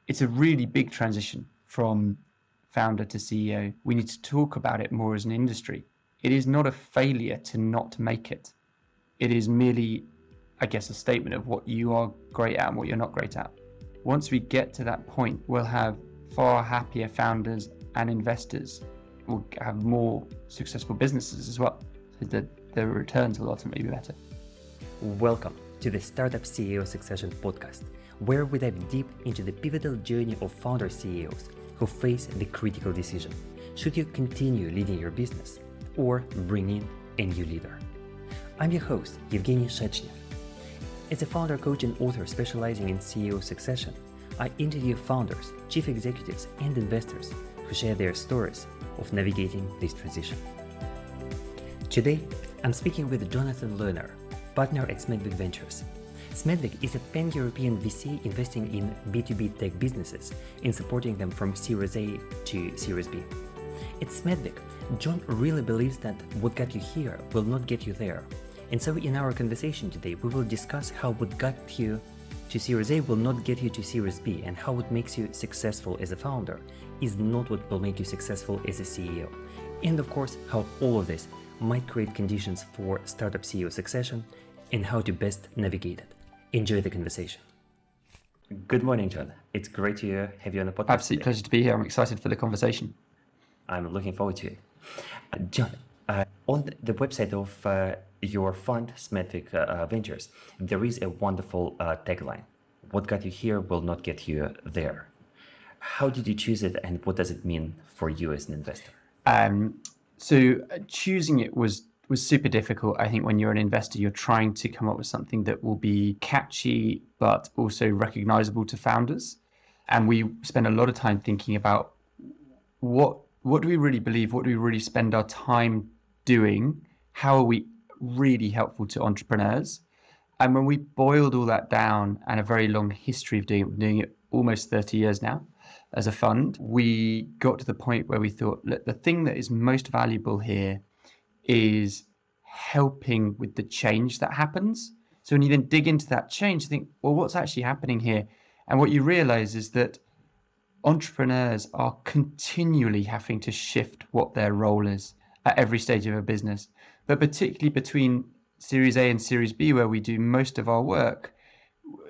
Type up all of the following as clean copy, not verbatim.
it's a really big transition from founder to CEO. We need to talk about it more as an industry. It is not a failure to not make it. It is merely, I guess, a statement of what you are great at and what you're not great at. Once we get to that point, we'll have far happier founders and investors. We'll have more successful businesses as well. So the returns will ultimately be better. Welcome to the Startup CEO Succession podcast, where we dive deep into the pivotal journey of founder CEOs who face the critical decision: should you continue leading your business or bring in a new leader? I'm your host, Evgeny Shechnev. As a founder coach and author specializing in CEO succession, I interview founders, chief executives, and investors who share their stories of navigating this transition. Today, I'm speaking with Jonathan Lerner, partner at Smedvig Ventures. Smedvig is a pan-European VC investing in B2B tech businesses and supporting them from Series A to Series B. At Smedvig, John really believes that what got you here will not get you there. And so in our conversation today, we will discuss how what got you to Series A will not get you to Series B, and how what makes you successful as a founder is not what will make you successful as a CEO. And of course, how all of this might create conditions for startup CEO succession and how to best navigate it. Enjoy the conversation. Good morning, John. It's great to have you on the podcast. Absolute pleasure to be here. I'm excited for the conversation. I'm looking forward to it. John, on the website of your fund, Smedvig Ventures, there is a wonderful tagline: "What got you here will not get you there." How did you choose it, and what does it mean for you as an investor? So choosing it was super difficult. I think when you're an investor, you're trying to come up with something that will be catchy, but also recognizable to founders. And we spend a lot of time thinking about what do we really believe? What do we really spend our time doing? How are we really helpful to entrepreneurs? And when we boiled all that down, and a very long history of doing it almost 30 years now as a fund, we got to the point where we thought, look, the thing that is most valuable here is helping with the change that happens. So when you then dig into that change, you think, well, what's actually happening here? And what you realize is that entrepreneurs are continually having to shift what their role is at every stage of a business. But particularly between Series A and Series B, where we do most of our work,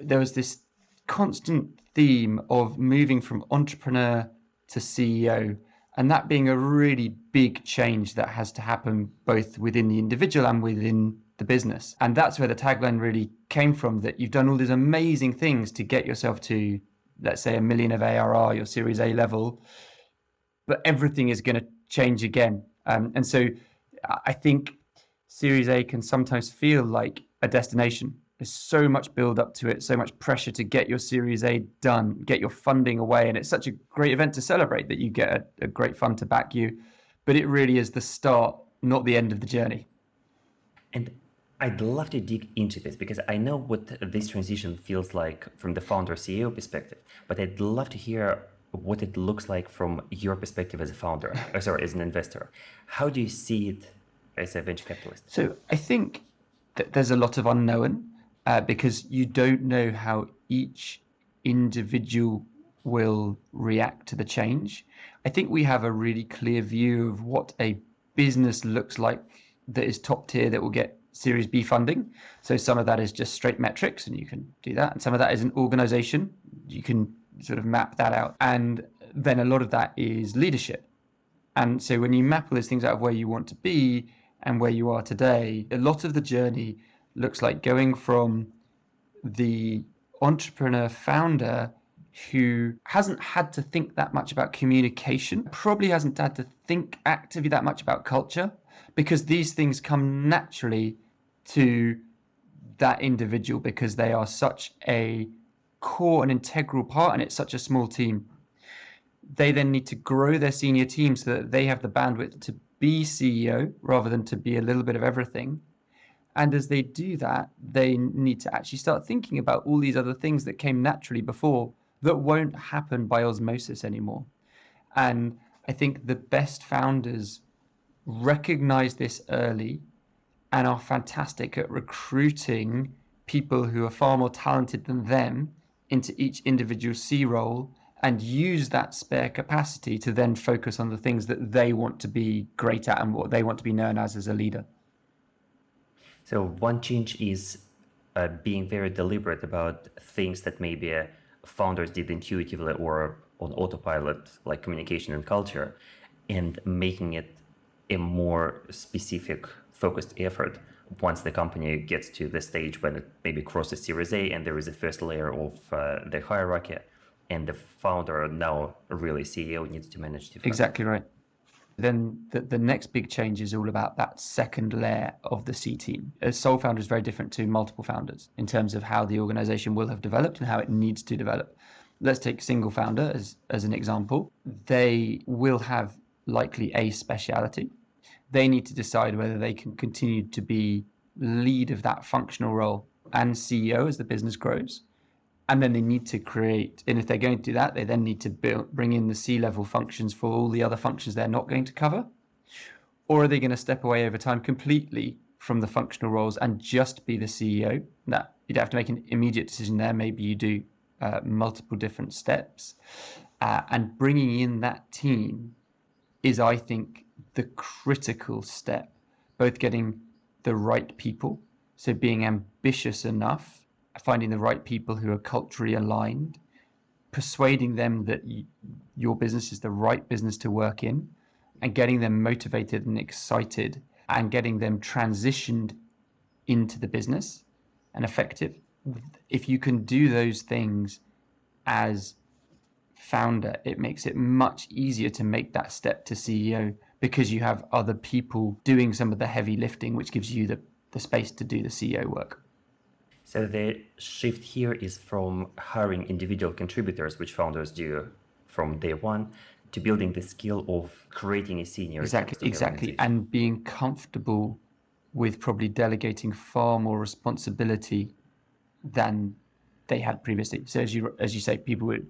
there was this constant theme of moving from entrepreneur to CEO, and that being a really big change that has to happen both within the individual and within the business. And that's where the tagline really came from, that you've done all these amazing things to get yourself to, let's say, 1 million of ARR, your Series A level, but everything is going to change again. And so I think Series A can sometimes feel like a destination. There's so much build up to it, so much pressure to get your Series A done, get your funding away. And it's such a great event to celebrate that you get a great fund to back you. But it really is the start, not the end of the journey. And I'd love to dig into this because I know what this transition feels like from the founder CEO perspective, but I'd love to hear what it looks like from your perspective as a founder, as an investor. How do you see it as a venture capitalist? So I think that there's a lot of unknown because you don't know how each individual will react to the change. I think we have a really clear view of what a business looks like that is top tier, that will get Series B funding. So some of that is just straight metrics, and you can do that. And some of that is an organization. You can sort of map that out. And then a lot of that is leadership. And so when you map all those things out of where you want to be and where you are today, a lot of the journey looks like going from the entrepreneur founder who hasn't had to think that much about communication, probably hasn't had to think actively that much about culture, because these things come naturally to that individual because they are such a core and integral part, and it's such a small team. They then need to grow their senior team so that they have the bandwidth to be CEO rather than to be a little bit of everything. And as they do that, they need to actually start thinking about all these other things that came naturally before that won't happen by osmosis anymore. And I think the best founders recognize this early and are fantastic at recruiting people who are far more talented than them into each individual C role and use that spare capacity to then focus on the things that they want to be great at and what they want to be known as a leader. So one change is being very deliberate about things that maybe founders did intuitively or on autopilot, like communication and culture, and making it a more specific, focused effort once the company gets to the stage when it maybe crosses Series A and there is a first layer of the hierarchy, and the founder, now really CEO, needs to manage different. Exactly right. Then the next big change is all about that second layer of the C team. A sole founder is very different to multiple founders in terms of how the organization will have developed and how it needs to develop. Let's take single founder as an example. They will have likely a speciality. They need to decide whether they can continue to be lead of that functional role and CEO as the business grows. And then they need to create, and if they're going to do that, they then need to bring in the C-level functions for all the other functions they're not going to cover. Or are they going to step away over time completely from the functional roles and just be the CEO? That you'd have to make an immediate decision there. Maybe you do multiple different steps. And bringing in that team is, I think, the critical step, both getting the right people, so being ambitious enough, finding the right people who are culturally aligned, persuading them that your business is the right business to work in, and getting them motivated and excited, and getting them transitioned into the business and effective. If you can do those things as founder, it makes it much easier to make that step to CEO, because you have other people doing some of the heavy lifting, which gives you the space to do the CEO work. So the shift here is from hiring individual contributors, which founders do from day one, to building the skill of creating a senior. Exactly. And being comfortable with probably delegating far more responsibility than they had previously. So as you say, people would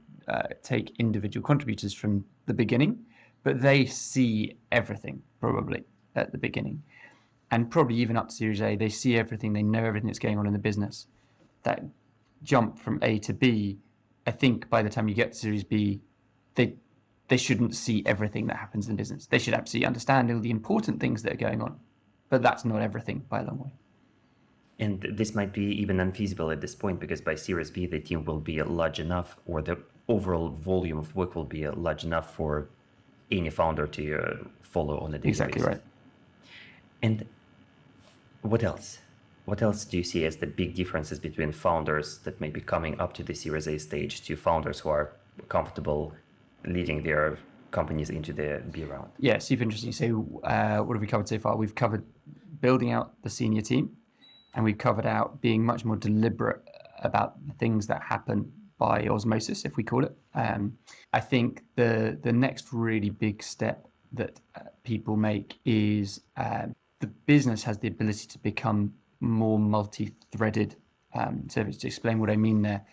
take individual contributors from the beginning, but they see everything probably at the beginning. And probably even up to Series A, they see everything, they know everything that's going on in the business. That jump from A to B, I think by the time you get to Series B, they shouldn't see everything that happens in the business. They should absolutely understand all the important things that are going on, but that's not everything by a long way. And this might be even unfeasible at this point, because by Series B, the team will be large enough, or the overall volume of work will be large enough for any founder to follow on a daily basis. Exactly right. And what else? What else do you see as the big differences between founders that may be coming up to the Series A stage to founders who are comfortable leading their companies into the B round? Yeah, super interesting. So what have we covered so far? We've covered building out the senior team, and we've covered out being much more deliberate about the things that happen by osmosis, if we call it. I think the next really big step that people make is the business has the ability to become more multi-threaded. So to explain what I mean there,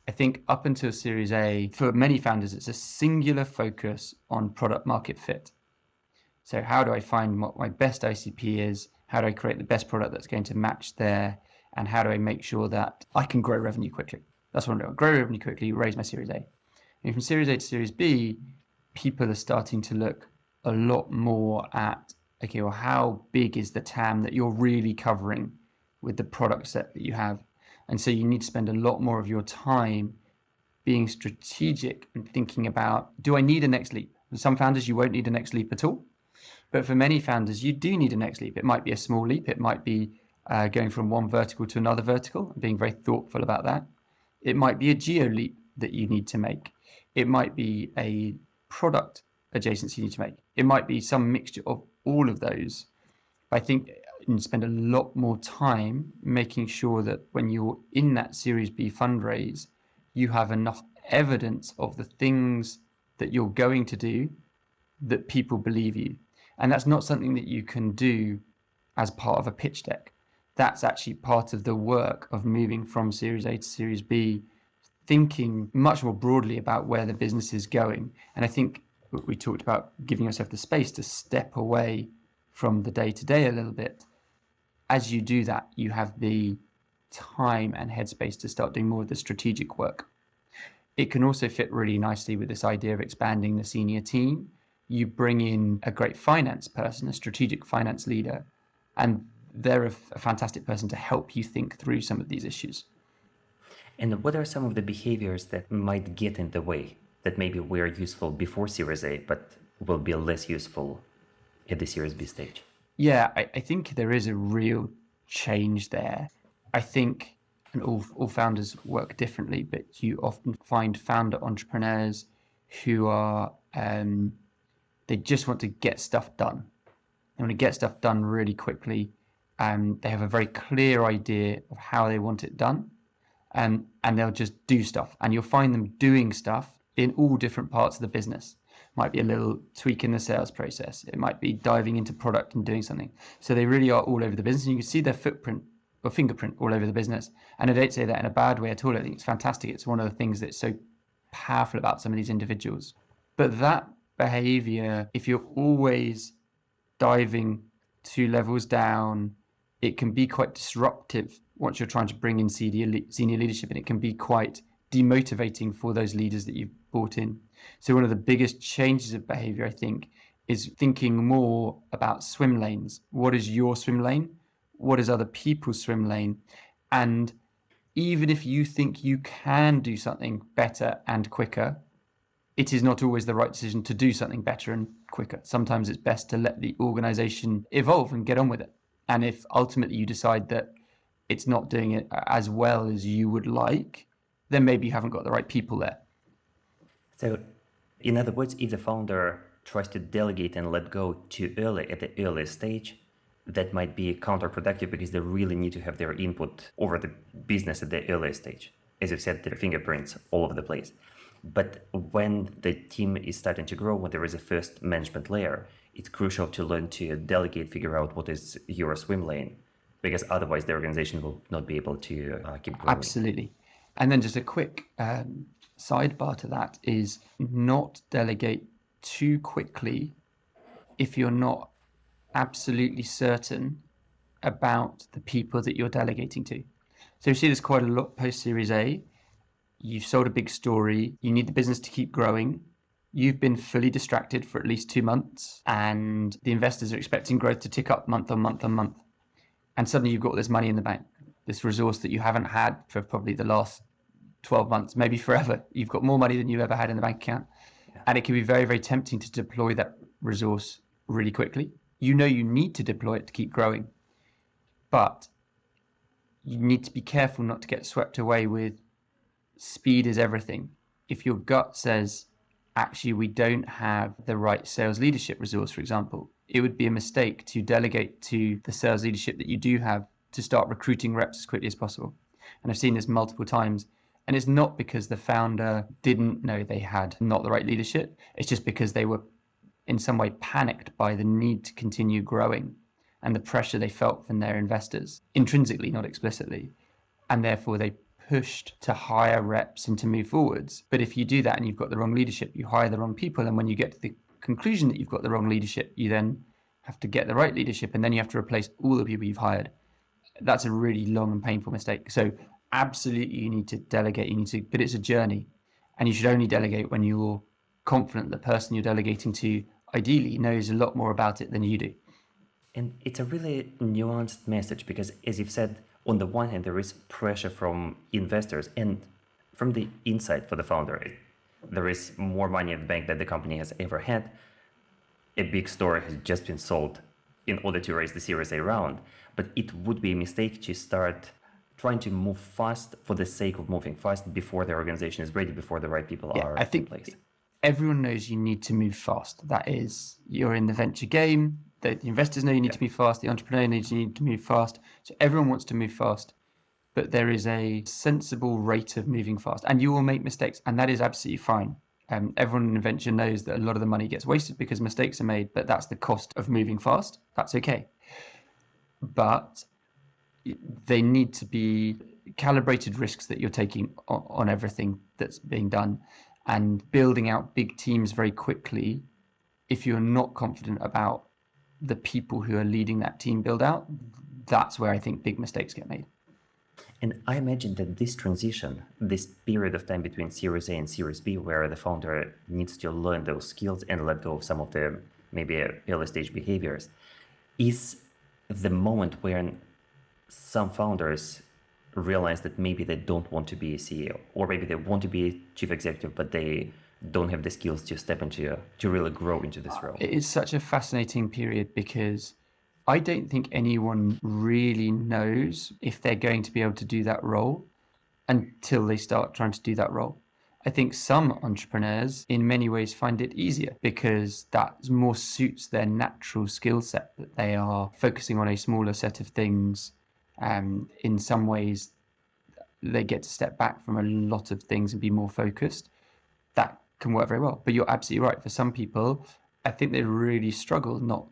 I think up until Series A, for many founders, it's a singular focus on product market fit. So how do I find what my best ICP is? How do I create the best product that's going to match there? And how do I make sure that I can grow revenue quickly? That's what I'm doing. Grow revenue quickly, raise my Series A. And from Series A to Series B, people are starting to look a lot more at, okay, well, how big is the TAM that you're really covering with the product set that you have? And so you need to spend a lot more of your time being strategic and thinking about, do I need a next leap? For some founders, you won't need a next leap at all. But for many founders, you do need a next leap. It might be a small leap. It might be going from one vertical to another vertical, and being very thoughtful about that. It might be a geo leap that you need to make. It might be a product adjacency you need to make. It might be some mixture of all of those. But I think you spend a lot more time making sure that when you're in that Series B fundraise, you have enough evidence of the things that you're going to do that people believe you. And that's not something that you can do as part of a pitch deck. That's actually part of the work of moving from Series A to Series B, thinking much more broadly about where the business is going. And I think we talked about giving yourself the space to step away from the day-to-day a little bit. As you do that, you have the time and headspace to start doing more of the strategic work. It can also fit really nicely with this idea of expanding the senior team. You bring in a great finance person, a strategic finance leader, and they're a fantastic person to help you think through some of these issues. And what are some of the behaviors that might get in the way that maybe were useful before Series A, but will be less useful at the Series B stage? Yeah, I think there is a real change there. I think, and all founders work differently, but you often find founder entrepreneurs who are, they just want to get stuff done. They want to get stuff done really quickly. They have a very clear idea of how they want it done. And they'll just do stuff. And you'll find them doing stuff in all different parts of the business. Might be a little tweak in the sales process. It might be diving into product and doing something. So they really are all over the business. And you can see their footprint or fingerprint all over the business. And I don't say that in a bad way at all. I think it's fantastic. It's one of the things that's so powerful about some of these individuals. But that behavior, if you're always diving 2 levels down, it can be quite disruptive once you're trying to bring in senior leadership, and it can be quite demotivating for those leaders that you've brought in. So one of the biggest changes of behavior, I think, is thinking more about swim lanes. What is your swim lane? What is other people's swim lane? And even if you think you can do something better and quicker, it is not always the right decision to do something better and quicker. Sometimes it's best to let the organization evolve and get on with it. And if ultimately you decide that it's not doing it as well as you would like, then maybe you haven't got the right people there. So, in other words, if the founder tries to delegate and let go too early at the earliest stage, that might be counterproductive because they really need to have their input over the business at the earliest stage. As you've said, their fingerprints all over the place. But when the team is starting to grow, when there is a first management layer, it's crucial to learn to delegate, figure out what is your swim lane, because otherwise the organization will not be able to keep growing. Absolutely. And then just a quick sidebar to that is not delegate too quickly if you're not absolutely certain about the people that you're delegating to. So you see this quite a lot post Series A. You've sold a big story. You need the business to keep growing. You've been fully distracted for at least 2 months, and the investors are expecting growth to tick up month on month on month. And suddenly you've got this money in the bank, this resource that you haven't had for probably the last 12 months, maybe forever. You've got more money than you ever had in the bank account. Yeah. And it can be very, very tempting to deploy that resource really quickly. You know you need to deploy it to keep growing, but you need to be careful not to get swept away with speed is everything. If your gut says, actually, we don't have the right sales leadership resource, for example, it would be a mistake to delegate to the sales leadership that you do have to start recruiting reps as quickly as possible. And I've seen this multiple times. And it's not because the founder didn't know they had not the right leadership. It's just because they were in some way panicked by the need to continue growing and the pressure they felt from their investors, intrinsically, not explicitly. And therefore they pushed to hire reps and to move forwards. But if you do that and you've got the wrong leadership, you hire the wrong people. And when you get to the conclusion that you've got the wrong leadership, you then have to get the right leadership, and then you have to replace all the people you've hired. That's a really long and painful mistake. So absolutely you need to delegate, but it's a journey, and you should only delegate when you're confident the person you're delegating to ideally knows a lot more about it than you do. And it's a really nuanced message because, as you've said, on the one hand, there is pressure from investors and from the inside for the founder. There is more money in the bank than the company has ever had. A big store has just been sold in order to raise the Series A round. But it would be a mistake to start trying to move fast for the sake of moving fast before the organization is ready, before the right people are in place. Everyone knows you need to move fast. That is, you're in the venture game. The investors know you need to move fast. The entrepreneur knows you need to move fast. So everyone wants to move fast. But there is a sensible rate of moving fast. And you will make mistakes. And that is absolutely fine. Everyone in venture knows that a lot of the money gets wasted because mistakes are made. But that's the cost of moving fast. That's okay. But they need to be calibrated risks that you're taking on everything that's being done. And building out big teams very quickly, if you're not confident about the people who are leading that team build out, that's where I think big mistakes get made. And I imagine that this transition, this period of time between Series A and Series B, where the founder needs to learn those skills and let go of some of the maybe early stage behaviors, is the moment when some founders realize that maybe they don't want to be a CEO, or maybe they want to be a chief executive, but they don't have the skills to step into, to really grow into this role. It is such a fascinating period because I don't think anyone really knows if they're going to be able to do that role until they start trying to do that role. I think some entrepreneurs in many ways find it easier because that more suits their natural skill set, that they are focusing on a smaller set of things. In some ways, they get to step back from a lot of things and be more focused. That can work very well. But you're absolutely right. For some people, I think they really struggle not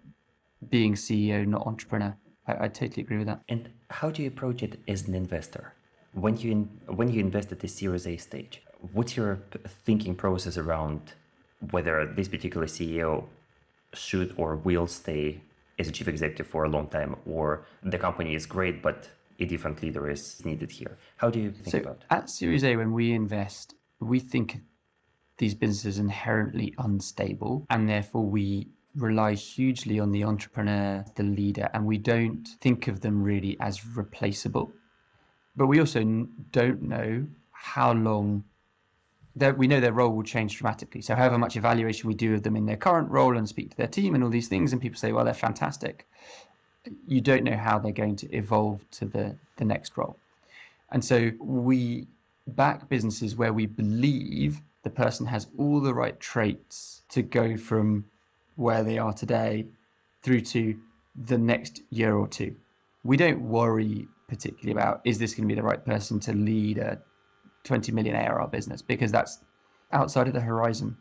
being CEO, not entrepreneur. I totally agree with that. And how do you approach it as an investor? When you invest at the Series A stage, what's your thinking process around whether this particular CEO should or will stay as a chief executive for a long time, or the company is great, but a different leader is needed here? How do you think about it? At Series A, when we invest, we think these businesses are inherently unstable, and therefore we rely hugely on the entrepreneur, the leader, and we don't think of them really as replaceable. But we also don't know how long we know their role will change dramatically. So however much evaluation we do of them in their current role and speak to their team and all these things, and people say, well, they're fantastic, you don't know how they're going to evolve to the next role. And so we back businesses where we believe the person has all the right traits to go from where they are today through to the next year or two. We don't worry particularly about, is this going to be the right person to lead a 20 million ARR business, because that's outside of the horizon.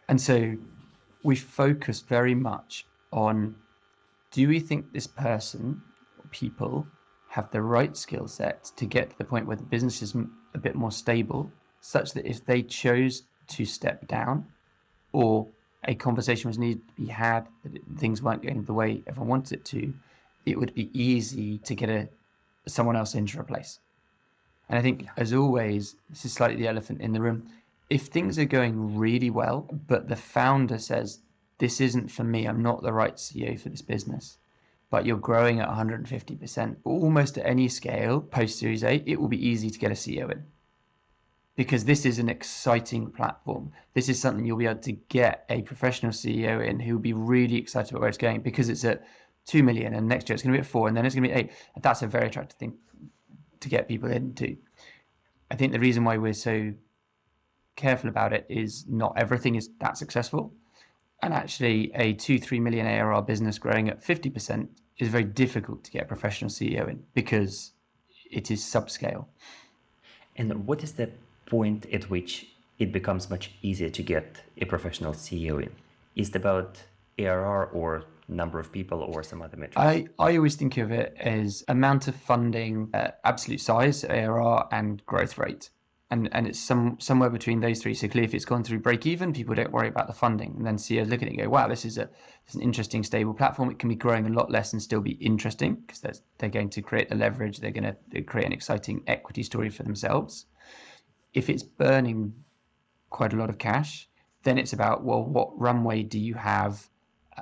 And so we focus very much on, do we think this person or people have the right skill set to get to the point where the business is a bit more stable, such that if they chose to step down, or a conversation was needed to be had, that things weren't going the way everyone wanted it to, it would be easy to get someone else in to replace. And I think, as always, this is slightly the elephant in the room. If things are going really well, but the founder says, this isn't for me, I'm not the right CEO for this business, but you're growing at 150%, almost at any scale, post-Series A, it will be easy to get a CEO in. Because this is an exciting platform. This is something you'll be able to get a professional CEO in who will be really excited about where it's going, because it's at 2 million and next year it's going to be at 4 and then it's going to be 8. And that's a very attractive thing to get people into. I think the reason why we're so careful about it is not everything is that successful. And actually a 2-3 million ARR business growing at 50% is very difficult to get a professional CEO in because it is subscale. And what is the point at which it becomes much easier to get a professional CEO in? Is it about ARR or number of people or some other metrics? I always think of it as amount of funding, absolute size, ARR, and growth rate. And it's somewhere between those three. So clearly, if it's gone through break even, people don't worry about the funding. And then CEOs look at it and go, wow, this is an interesting, stable platform. It can be growing a lot less and still be interesting, because they're going to create the leverage. They're going to create an exciting equity story for themselves. If it's burning quite a lot of cash, then it's about, well, what runway do you have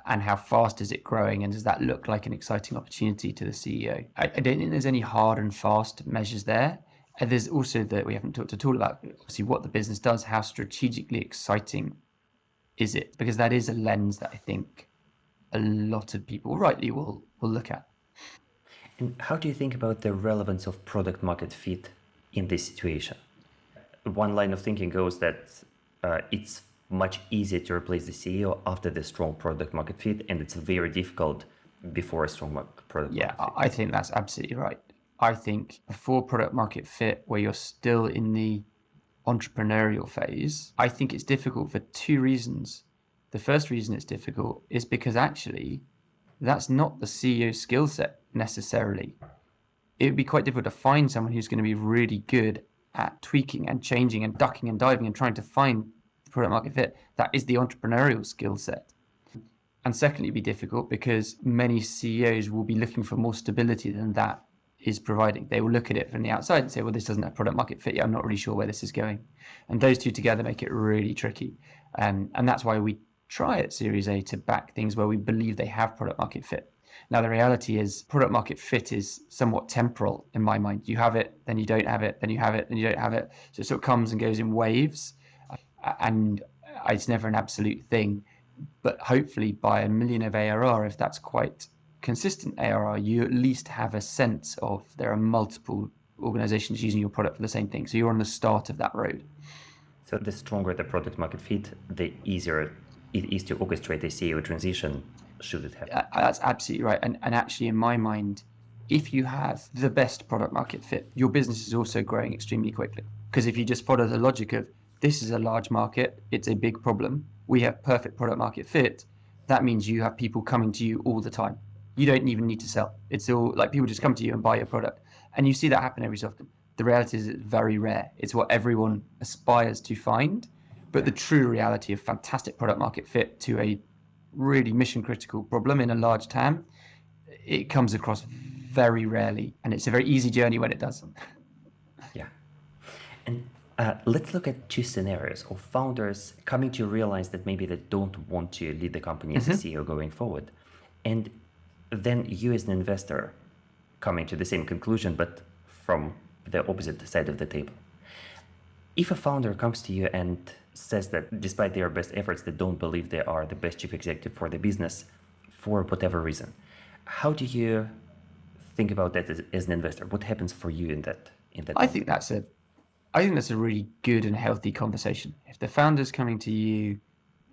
and how fast is it growing? And does that look like an exciting opportunity to the CEO? I don't think there's any hard and fast measures there. And there's also that we haven't talked at all about, obviously, what the business does, how strategically exciting is it? Because that is a lens that I think a lot of people rightly will look at. And how do you think about the relevance of product market fit in this situation? One line of thinking goes that it's much easier to replace the CEO after the strong product market fit, and it's very difficult before a strong product market fit. I think that's absolutely right. I think before product market fit, where you're still in the entrepreneurial phase, I think it's difficult for two reasons. The first reason it's difficult is because actually that's not the CEO skill set necessarily. It would be quite difficult to find someone who's going to be really good at tweaking and changing and ducking and diving and trying to find the product market fit. That is the entrepreneurial skill set. And secondly, it'd be difficult because many CEOs will be looking for more stability than that. is providing. They will look at it from the outside and say, well, this doesn't have product market fit yet. I'm not really sure where this is going. And those two together make it really tricky. And that's why we try at Series A to back things where we believe they have product market fit. Now, the reality is product market fit is somewhat temporal in my mind. You have it, then you don't have it, then you have it, then you don't have it. So it sort of comes and goes in waves. And it's never an absolute thing. But hopefully by $1 million of ARR, if that's quite consistent ARR, you at least have a sense of there are multiple organizations using your product for the same thing. So you're on the start of that road. So the stronger the product market fit, the easier it is to orchestrate a CEO transition should it happen. That's absolutely right. And actually, in my mind, if you have the best product market fit, your business is also growing extremely quickly. Because if you just follow the logic of this is a large market, it's a big problem, we have perfect product market fit, that means you have people coming to you all the time. You don't even need to sell. It's all like people just come to you and buy your product. And you see that happen every so often. The reality is it's very rare. It's what everyone aspires to find. But the true reality of fantastic product market fit to a really mission critical problem in a large TAM, it comes across very rarely. And it's a very easy journey when it does. Yeah. And let's look at two scenarios of founders coming to realize that maybe they don't want to lead the company as a CEO going forward. And then you as an investor coming to the same conclusion, but from the opposite side of the table. If a founder comes to you and says that despite their best efforts, they don't believe they are the best chief executive for the business for whatever reason, how do you think about that as an investor? What happens for you in that? I think that's a really good and healthy conversation. If the founder's coming to you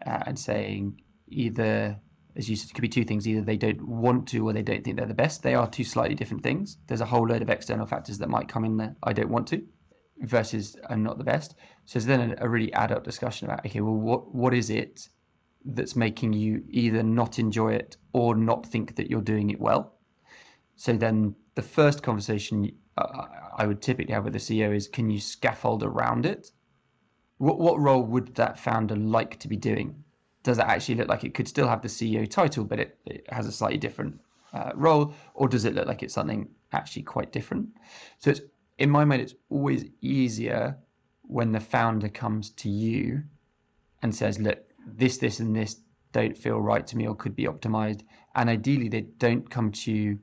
and saying either, as you said, it could be two things, either they don't want to or they don't think they're the best. They are two slightly different things. There's a whole load of external factors that might come in there. I don't want to versus I'm not the best. So it's then a really adult discussion about, okay, well, what is it that's making you either not enjoy it or not think that you're doing it well? So then the first conversation I would typically have with the CEO is, can you scaffold around it? What role would that founder like to be doing? Does it actually look like it could still have the CEO title, but it has a slightly different role? Or does it look like it's something actually quite different? So it's, in my mind, it's always easier when the founder comes to you and says, look, this, and this don't feel right to me or could be optimized. And ideally, they don't come to you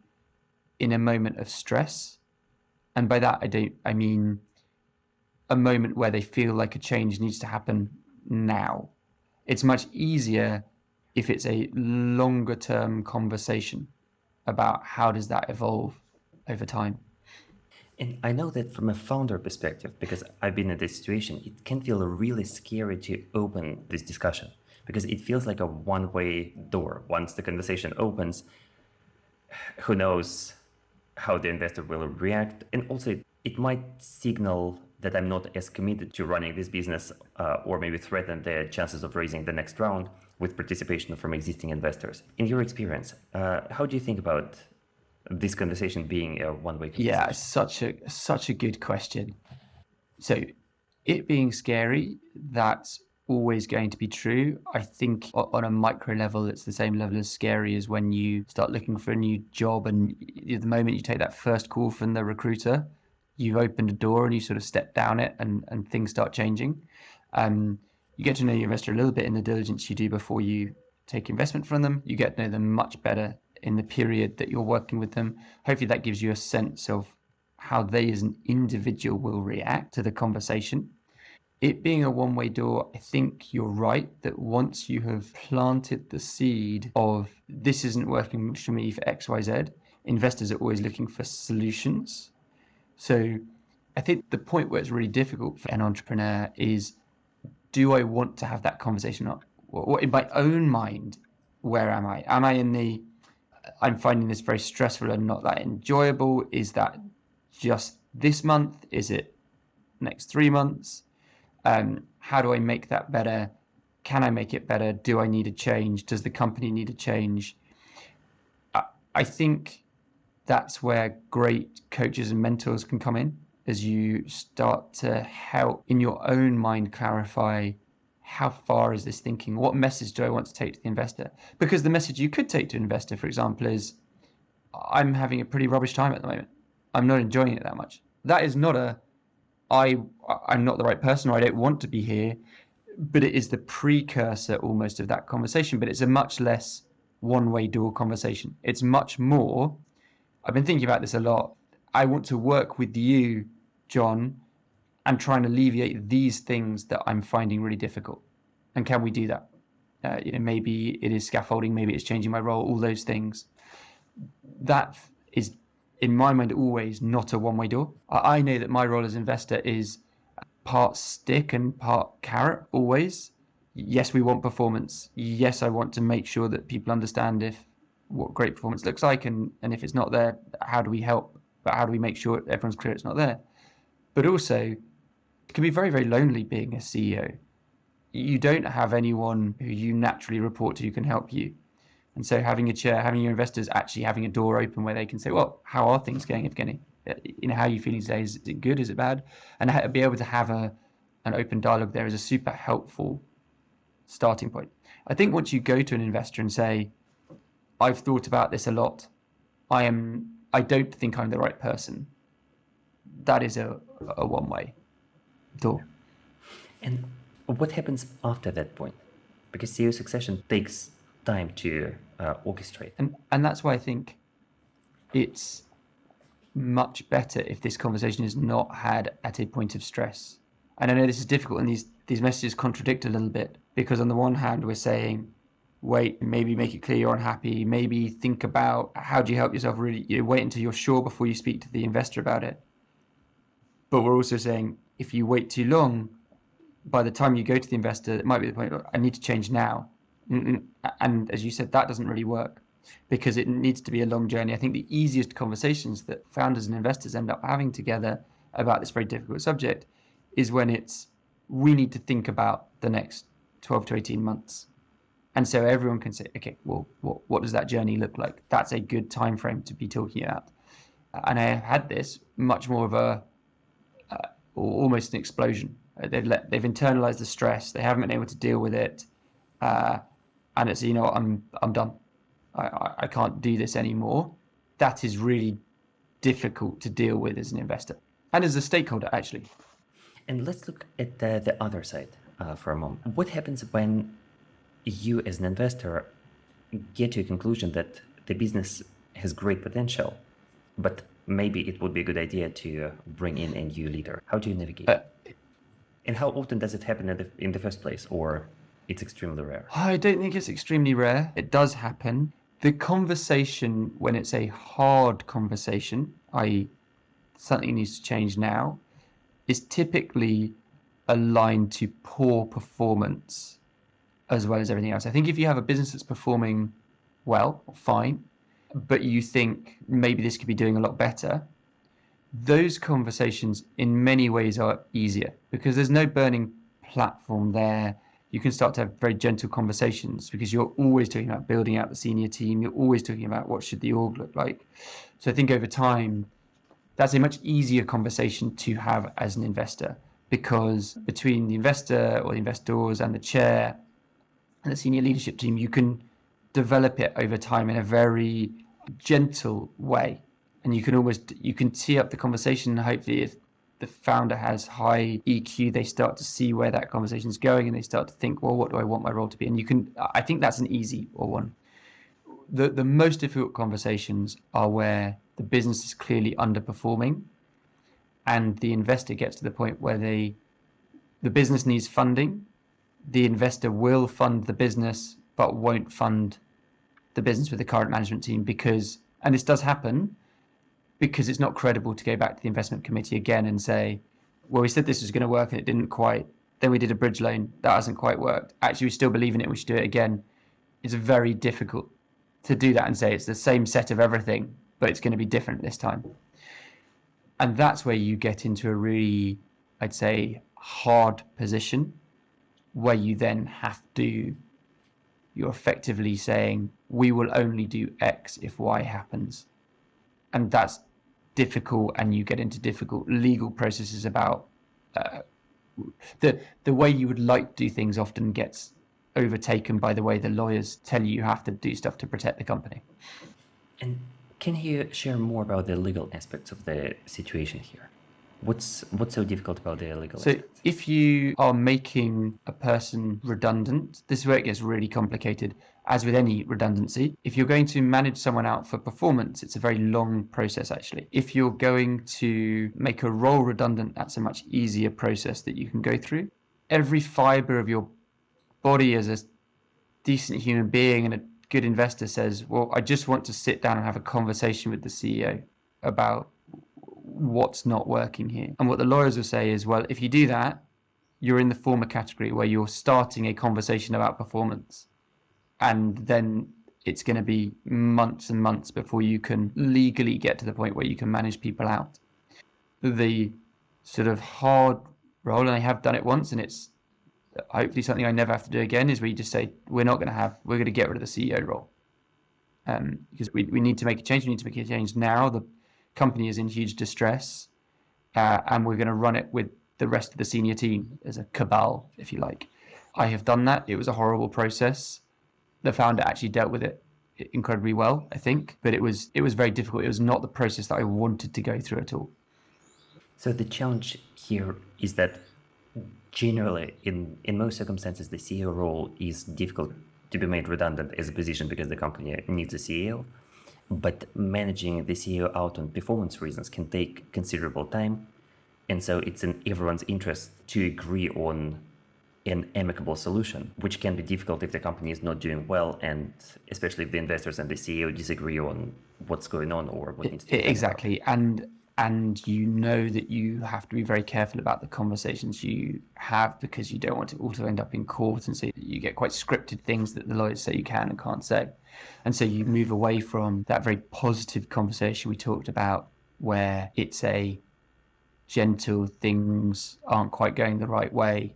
in a moment of stress. And by that, I mean a moment where they feel like a change needs to happen now. It's much easier if it's a longer term conversation about how does that evolve over time. And I know that from a founder perspective, because I've been in this situation, it can feel really scary to open this discussion because it feels like a one-way door. Once the conversation opens, who knows how the investor will react. And also it might signal that I'm not as committed to running this business or maybe threaten the chances of raising the next round with participation from existing investors. In your experience, how do you think about this conversation being a one-way conversation? Yeah, such a good question. So it being scary, that's always going to be true. I think on a micro level, it's the same level as scary as when you start looking for a new job and the moment you take that first call from the recruiter, you've opened a door and you sort of step down it and things start changing. You get to know your investor a little bit in the diligence you do before you take investment from them. You get to know them much better in the period that you're working with them. Hopefully that gives you a sense of how they as an individual will react to the conversation. It being a one-way door, I think you're right that once you have planted the seed of this isn't working for me for X, Y, Z, investors are always looking for solutions. So I think the point where it's really difficult for an entrepreneur is, do I want to have that conversation? Or in my own mind, where am I? Am I in the, I'm finding this very stressful and not that enjoyable? Is that just this month? Is it next 3 months? How do I make that better? Can I make it better? Do I need a change? Does the company need a change? I think that's where great coaches and mentors can come in, as you start to help in your own mind clarify how far is this thinking? What message do I want to take to the investor? Because the message you could take to an investor, for example, is I'm having a pretty rubbish time at the moment. I'm not enjoying it that much. That is not I'm not the right person, or I don't want to be here, but it is the precursor almost of that conversation. But it's a much less one-way door conversation. It's much more, I've been thinking about this a lot. I want to work with you, John, and try and alleviate these things that I'm finding really difficult. And can we do that? Maybe it is scaffolding, maybe it's changing my role, all those things. That is, in my mind, always not a one-way door. I know that my role as investor is part stick and part carrot always. Yes, we want performance. Yes, I want to make sure that people understand what great performance looks like, and if it's not there, how do we help? But how do we make sure everyone's clear it's not there? But also, it can be very, very lonely being a CEO. You don't have anyone who you naturally report to who can help you. And so having a chair, having your investors actually having a door open where they can say, well, how are things going, Evgeny? How are you feeling today? Is it good? Is it bad? And be able to have an open dialogue there is a super helpful starting point. I think once you go to an investor and say, I've thought about this a lot, I don't think I'm the right person, that is a one-way door. And what happens after that point? Because CEO succession takes time to orchestrate. And that's why I think it's much better if this conversation is not had at a point of stress. And I know this is difficult, and these messages contradict a little bit, because on the one hand we're saying, wait, maybe make it clear you're unhappy, maybe think about how do you help yourself, really wait until you're sure before you speak to the investor about it. But we're also saying, if you wait too long, by the time you go to the investor, it might be the point, I need to change now. And as you said, that doesn't really work, because it needs to be a long journey. I think the easiest conversations that founders and investors end up having together about this very difficult subject is when we need to think about the next 12 to 18 months. And so everyone can say, okay, well, what does that journey look like? That's a good time frame to be talking about. And I have had this much more of almost an explosion. They've internalized the stress. They haven't been able to deal with it. And it's, I'm done. I can't do this anymore. That is really difficult to deal with as an investor and as a stakeholder, actually. And let's look at the other side for a moment. What happens when you as an investor get to a conclusion that the business has great potential, but maybe it would be a good idea to bring in a new leader? How do you navigate? And how often does it happen in the first place, or it's extremely rare? I don't think it's extremely rare. It does happen. The conversation, when it's a hard conversation, i.e. something needs to change now, is typically aligned to poor performance as well as everything else. I think if you have a business that's performing well, fine, but you think maybe this could be doing a lot better, those conversations in many ways are easier because there's no burning platform there. You can start to have very gentle conversations because you're always talking about building out the senior team. You're always talking about what should the org look like. So I think over time, that's a much easier conversation to have as an investor, because between the investor or the investors and the chair and the senior leadership team, you can develop it over time in a very gentle way. And you can tee up the conversation. And hopefully if the founder has high EQ, they start to see where that conversation is going and they start to think, well, what do I want my role to be? And I think that's an easy one. The most difficult conversations are where the business is clearly underperforming and the investor gets to the point where the business needs funding. The investor will fund the business, but won't fund the business with the current management team because, and this does happen, because it's not credible to go back to the investment committee again and say, well, we said this was going to work and it didn't quite. Then we did a bridge loan. That hasn't quite worked. Actually, we still believe in it. We should do it again. It's very difficult to do that and say it's the same set of everything, but it's going to be different this time. And that's where you get into a really, I'd say, hard position where you then you're effectively saying, we will only do X if Y happens. And that's difficult, and you get into difficult legal processes about the way you would like to do things often gets overtaken by the way the lawyers tell you have to do stuff to protect the company. And Can you share more about the legal aspects of the situation here? What's so difficult about the legal So aspects? if you are making a person redundant, this is where it gets really complicated. As with any redundancy, if you're going to manage someone out for performance, it's a very long process actually. If you're going to make a role redundant, that's a much easier process that you can go through. Every fiber of your body as a decent human being and a good investor says, well, I just want to sit down and have a conversation with the CEO about what's not working here. And what the lawyers will say is, well, if you do that, you're in the former category where you're starting a conversation about performance. And then it's going to be months and months before you can legally get to the point where you can manage people out. The sort of hard role, and I have done it once, and it's hopefully something I never have to do again, is where you just say, we're going to get rid of the CEO role. Because we need to make a change. We need to make a change now. The company is in huge distress, and we're going to run it with the rest of the senior team as a cabal, if you like. I have done that. It was a horrible process. The founder actually dealt with it incredibly well, I think, but it was very difficult. It was not the process that I wanted to go through at all. So the challenge here is that generally, in most circumstances, the CEO role is difficult to be made redundant as a position because the company needs a CEO. But managing the CEO out on performance reasons can take considerable time. And so it's in everyone's interest to agree on an amicable solution, which can be difficult if the company is not doing well, and especially if the investors and the CEO disagree on what's going on or what needs to be done. Exactly. And you know that you have to be very careful about the conversations you have, because you don't want to also end up in court and say that you get quite scripted things that the lawyers say you can and can't say. And so you move away from that very positive conversation we talked about, where it's a gentle, things aren't quite going the right way,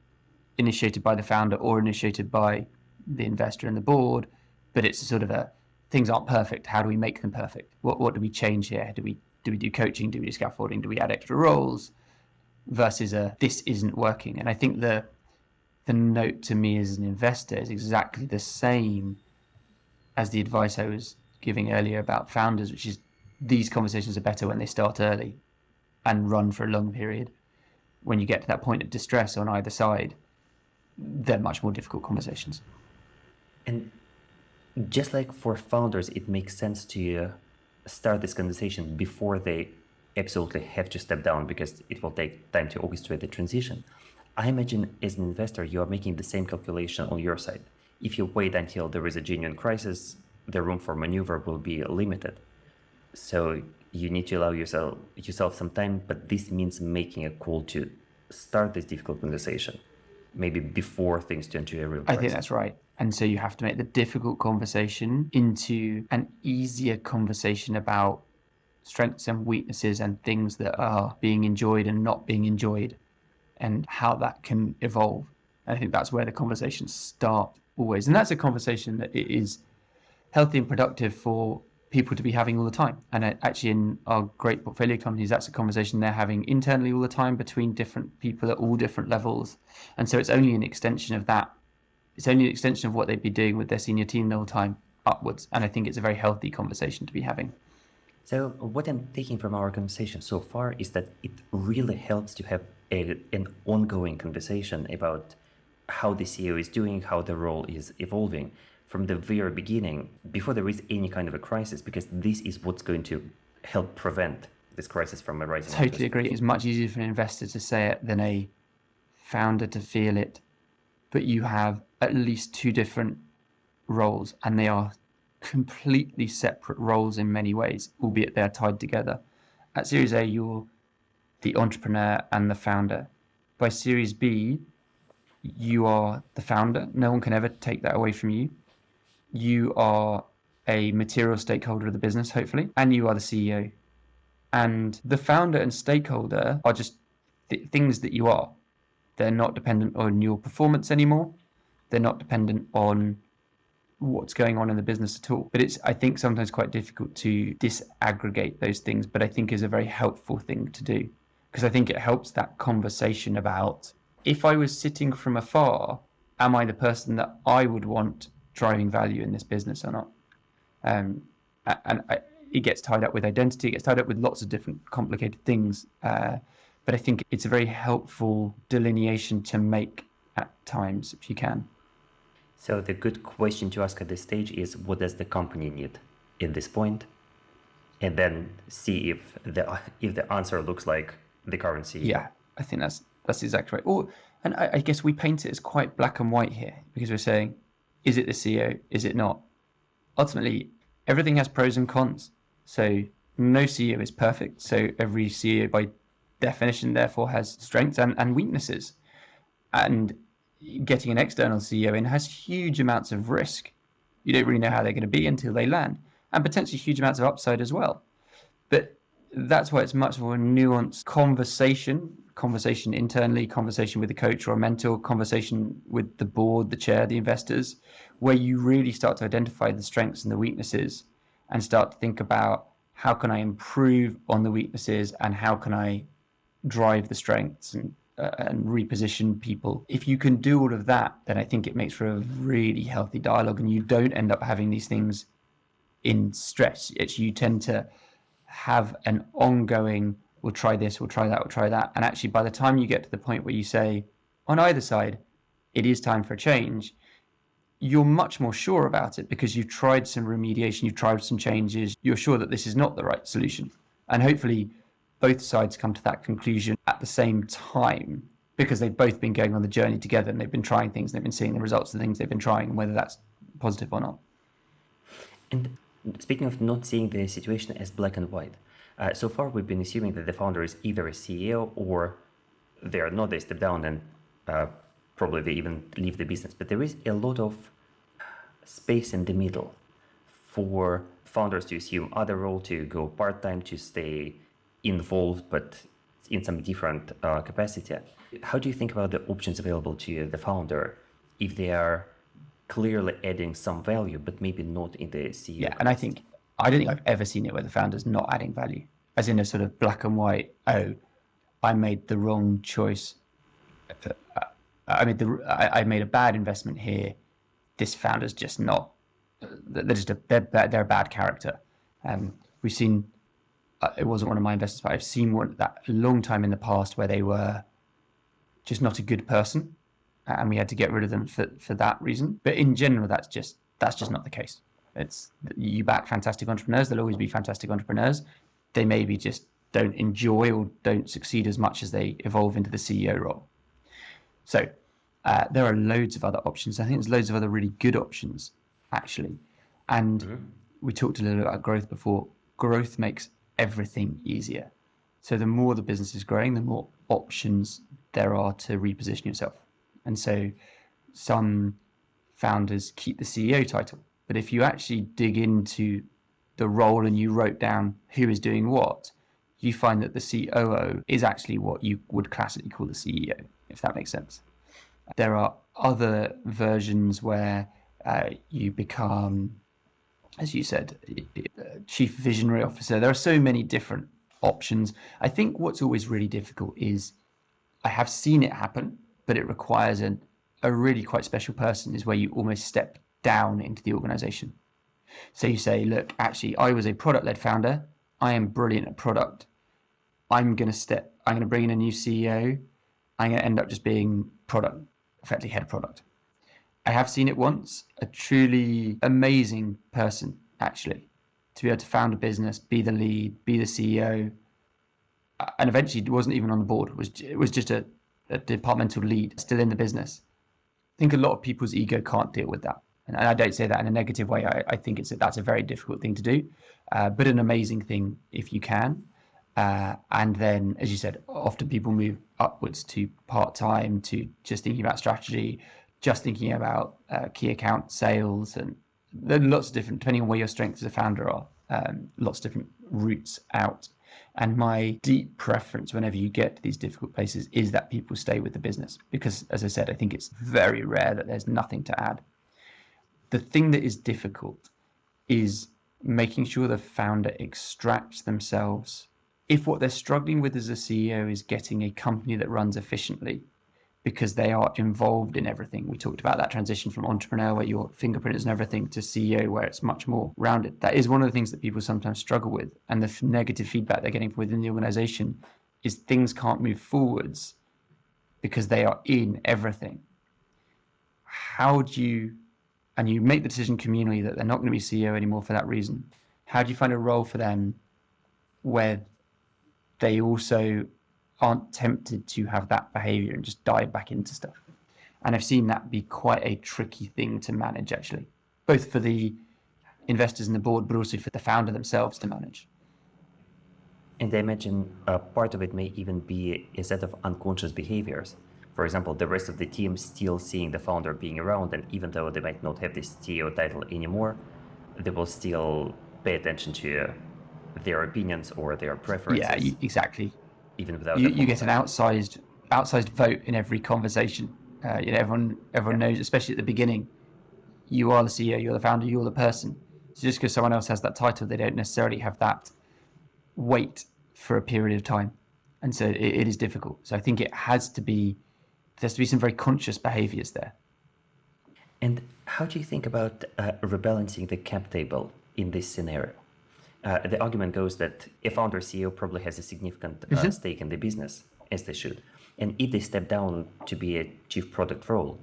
initiated by the founder or initiated by the investor and the board, but it's sort of a, things aren't perfect. How do we make them perfect? What do we change here? Do we do coaching? Do we do scaffolding? Do we add extra roles? Versus this isn't working. And I think the note to me as an investor is exactly the same as the advice I was giving earlier about founders, which is these conversations are better when they start early and run for a long period. When you get to that point of distress on either side, they're much more difficult conversations. And just like for founders, it makes sense to start this conversation before they absolutely have to step down, because it will take time to orchestrate the transition. I imagine as an investor, you are making the same calculation on your side. If you wait until there is a genuine crisis, the room for maneuver will be limited. So you need to allow yourself some time, but this means making a call to start this difficult conversation, maybe before things turn to a real crisis. I think that's right. And so you have to make the difficult conversation into an easier conversation about strengths and weaknesses and things that are being enjoyed and not being enjoyed, and how that can evolve. And I think that's where the conversations start always. And that's a conversation that is healthy and productive for people to be having all the time. And actually in our great portfolio companies, that's a conversation they're having internally all the time between different people at all different levels. And so it's only an extension of that. It's only an extension of what they'd be doing with their senior team the whole time upwards. And I think it's a very healthy conversation to be having. So what I'm taking from our conversation so far is that it really helps to have an ongoing conversation about how the CEO is doing, how the role is evolving from the very beginning, before there is any kind of a crisis, because this is what's going to help prevent this crisis from arising. Totally agree. It's much easier for an investor to say it than a founder to feel it. But you have at least two different roles, and they are completely separate roles in many ways, albeit they're tied together. At Series A, you're the entrepreneur and the founder. By Series B, you are the founder. No one can ever take that away from you. You are a material stakeholder of the business, hopefully, and you are the CEO. And the founder and stakeholder are just things that you are. They're not dependent on your performance anymore. They're not dependent on what's going on in the business at all. But it's, I think, sometimes quite difficult to disaggregate those things, but I think is a very helpful thing to do, because I think it helps that conversation about, if I was sitting from afar, am I the person that I would want driving value in this business or not? it gets tied up with identity, it gets tied up with lots of different complicated things. But I think it's a very helpful delineation to make at times, if you can. So the good question to ask at this stage is, what does the company need at this point? And then see if the answer looks like the current CEO. Yeah, I think that's exactly right. And I guess we paint it as quite black and white here, because we're saying, is it the CEO? Is it not? Ultimately, everything has pros and cons. So no CEO is perfect. So every CEO by definition, therefore, has strengths and weaknesses. And getting an external CEO in has huge amounts of risk. You don't really know how they're going to be until they land, and potentially huge amounts of upside as well. But that's why it's much more a nuanced conversation internally, conversation with the coach or a mentor, conversation with the board, the chair, the investors, where you really start to identify the strengths and the weaknesses and start to think about, how can I improve on the weaknesses and how can I drive the strengths and reposition people. If you can do all of that, then I think it makes for a really healthy dialogue, and you don't end up having these things in stress. You tend to have an ongoing, we'll try this, we'll try that, we'll try that. And actually, by the time you get to the point where you say, on either side, it is time for a change, you're much more sure about it because you've tried some remediation, you've tried some changes, you're sure that this is not the right solution. And hopefully both sides come to that conclusion at the same time, because they've both been going on the journey together and they've been trying things and they've been seeing the results of the things they've been trying, and whether that's positive or not. And speaking of not seeing the situation as black and white, so far we've been assuming that the founder is either a CEO or they are not, they step down and probably they even leave the business. But there is a lot of space in the middle for founders to assume other role, to go part-time, to stay involved, but in some different capacity. How do you think about the options available to the founder if they are clearly adding some value, but maybe not in the CEO? Yeah, and I don't think I've ever seen it where the founder's not adding value, as in a sort of black and white, oh, I made the wrong choice. I made a bad investment here. This founder's just not, they're a bad character. We've seen, it wasn't one of my investors, but I've seen one that a long time in the past where they were just not a good person, and we had to get rid of them for that reason. But in general, that's just not the case. It's, you back fantastic entrepreneurs, there'll always be fantastic entrepreneurs. They maybe just don't enjoy or don't succeed as much as they evolve into the CEO role. So there are loads of other options. I think there's loads of other really good options, actually. And we talked a little bit about growth before. Growth makes everything easier. So the more the business is growing, the more options there are to reposition yourself. And so some founders keep the CEO title. But if you actually dig into the role and you wrote down who is doing what, you find that the COO is actually what you would classically call the CEO, if that makes sense. There are other versions where you become, as you said, chief visionary officer. There are so many different options. I think what's always really difficult is, I have seen it happen, but it requires a really quite special person, is where you almost step down into the organization. So you say, look, actually, I was a product-led founder. I am brilliant at product. I'm going to bring in a new CEO. I'm going to end up just being product, effectively head of product. I have seen it once, a truly amazing person, actually, to be able to found a business, be the lead, be the CEO, and eventually wasn't even on the board. It was just a departmental lead, still in the business. I think a lot of people's ego can't deal with that. And I don't say that in a negative way. I think that's a very difficult thing to do, but an amazing thing if you can. And then, as you said, often people move upwards to part-time, to just thinking about strategy, just thinking about key account sales, and there are lots of different, depending on where your strengths as a founder are, lots of different routes out. And my deep preference whenever you get to these difficult places is that people stay with the business, because, as I said, I think it's very rare that there's nothing to add. The thing that is difficult is making sure the founder extracts themselves. If what they're struggling with as a CEO is getting a company that runs efficiently, because they are involved in everything. We talked about that transition from entrepreneur where your fingerprint is and everything to CEO where it's much more rounded. That is one of the things that people sometimes struggle with. And the negative feedback they're getting within the organization is things can't move forwards because they are in everything. How do you, and you make the decision communally that they're not going to be CEO anymore for that reason. How do you find a role for them where they also aren't tempted to have that behavior and just dive back into stuff? And I've seen that be quite a tricky thing to manage, actually, both for the investors and the board, but also for the founder themselves to manage. And I imagine part of it may even be a set of unconscious behaviors. For example, the rest of the team still seeing the founder being around, and even though they might not have this CEO title anymore, they will still pay attention to their opinions or their preferences. Yeah, exactly. Even without you get an outsized vote in every conversation. Everyone knows, especially at the beginning, you are the CEO, you're the founder, you're the person. So just because someone else has that title, they don't necessarily have that weight for a period of time, and so it is difficult. So I think there's to be some very conscious behaviors there. And how do you think about rebalancing the cap table in this scenario? The argument goes that a founder CEO probably has a significant stake in the business, as they should. And if they step down to be a chief product role,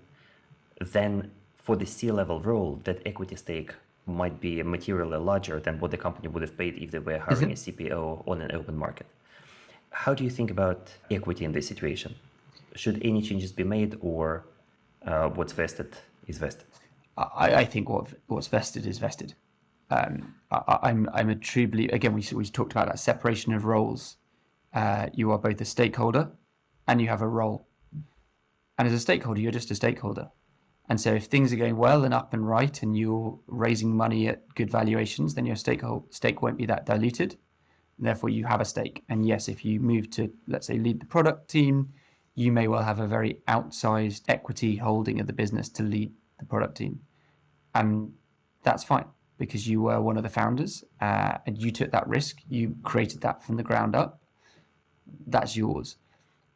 then for the C-level role, that equity stake might be materially larger than what the company would have paid if they were hiring a CPO on an open market. How do you think about equity in this situation? Should any changes be made, or what's vested is vested? I think what's vested is vested. I'm a true believer. Again, we talked about that separation of roles. You are both a stakeholder and you have a role. And as a stakeholder, you're just a stakeholder. And so if things are going well and up and right and you're raising money at good valuations, then your stake won't be that diluted. And therefore, you have a stake. And yes, if you move to, let's say, lead the product team, you may well have a very outsized equity holding of the business to lead the product team. And that's fine, because you were one of the founders and you took that risk. You created that from the ground up. That's yours.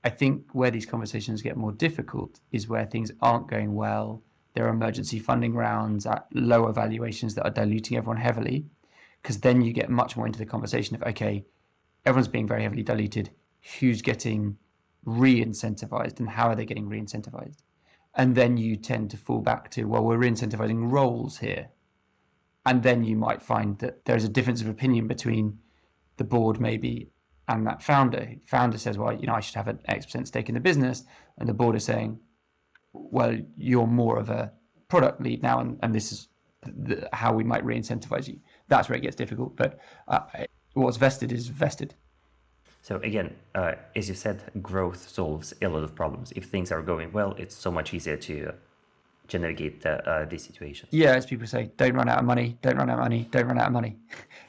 I think where these conversations get more difficult is where things aren't going well. There are emergency funding rounds at lower valuations that are diluting everyone heavily, because then you get much more into the conversation of, okay, everyone's being very heavily diluted. Who's getting re-incentivized and how are they getting re-incentivized? And then you tend to fall back to, well, we're re-incentivizing roles here. And then you might find that there's a difference of opinion between the board maybe and that founder. Founder says, well, I should have an X% stake in the business. And the board is saying, well, you're more of a product lead now, and this is how we might re-incentivize you. That's where it gets difficult. But what's vested is vested. So again, as you said, growth solves a lot of problems. If things are going well, it's so much easier to navigate these situations. Yeah, as people say, don't run out of money, don't run out of money, don't run out of money.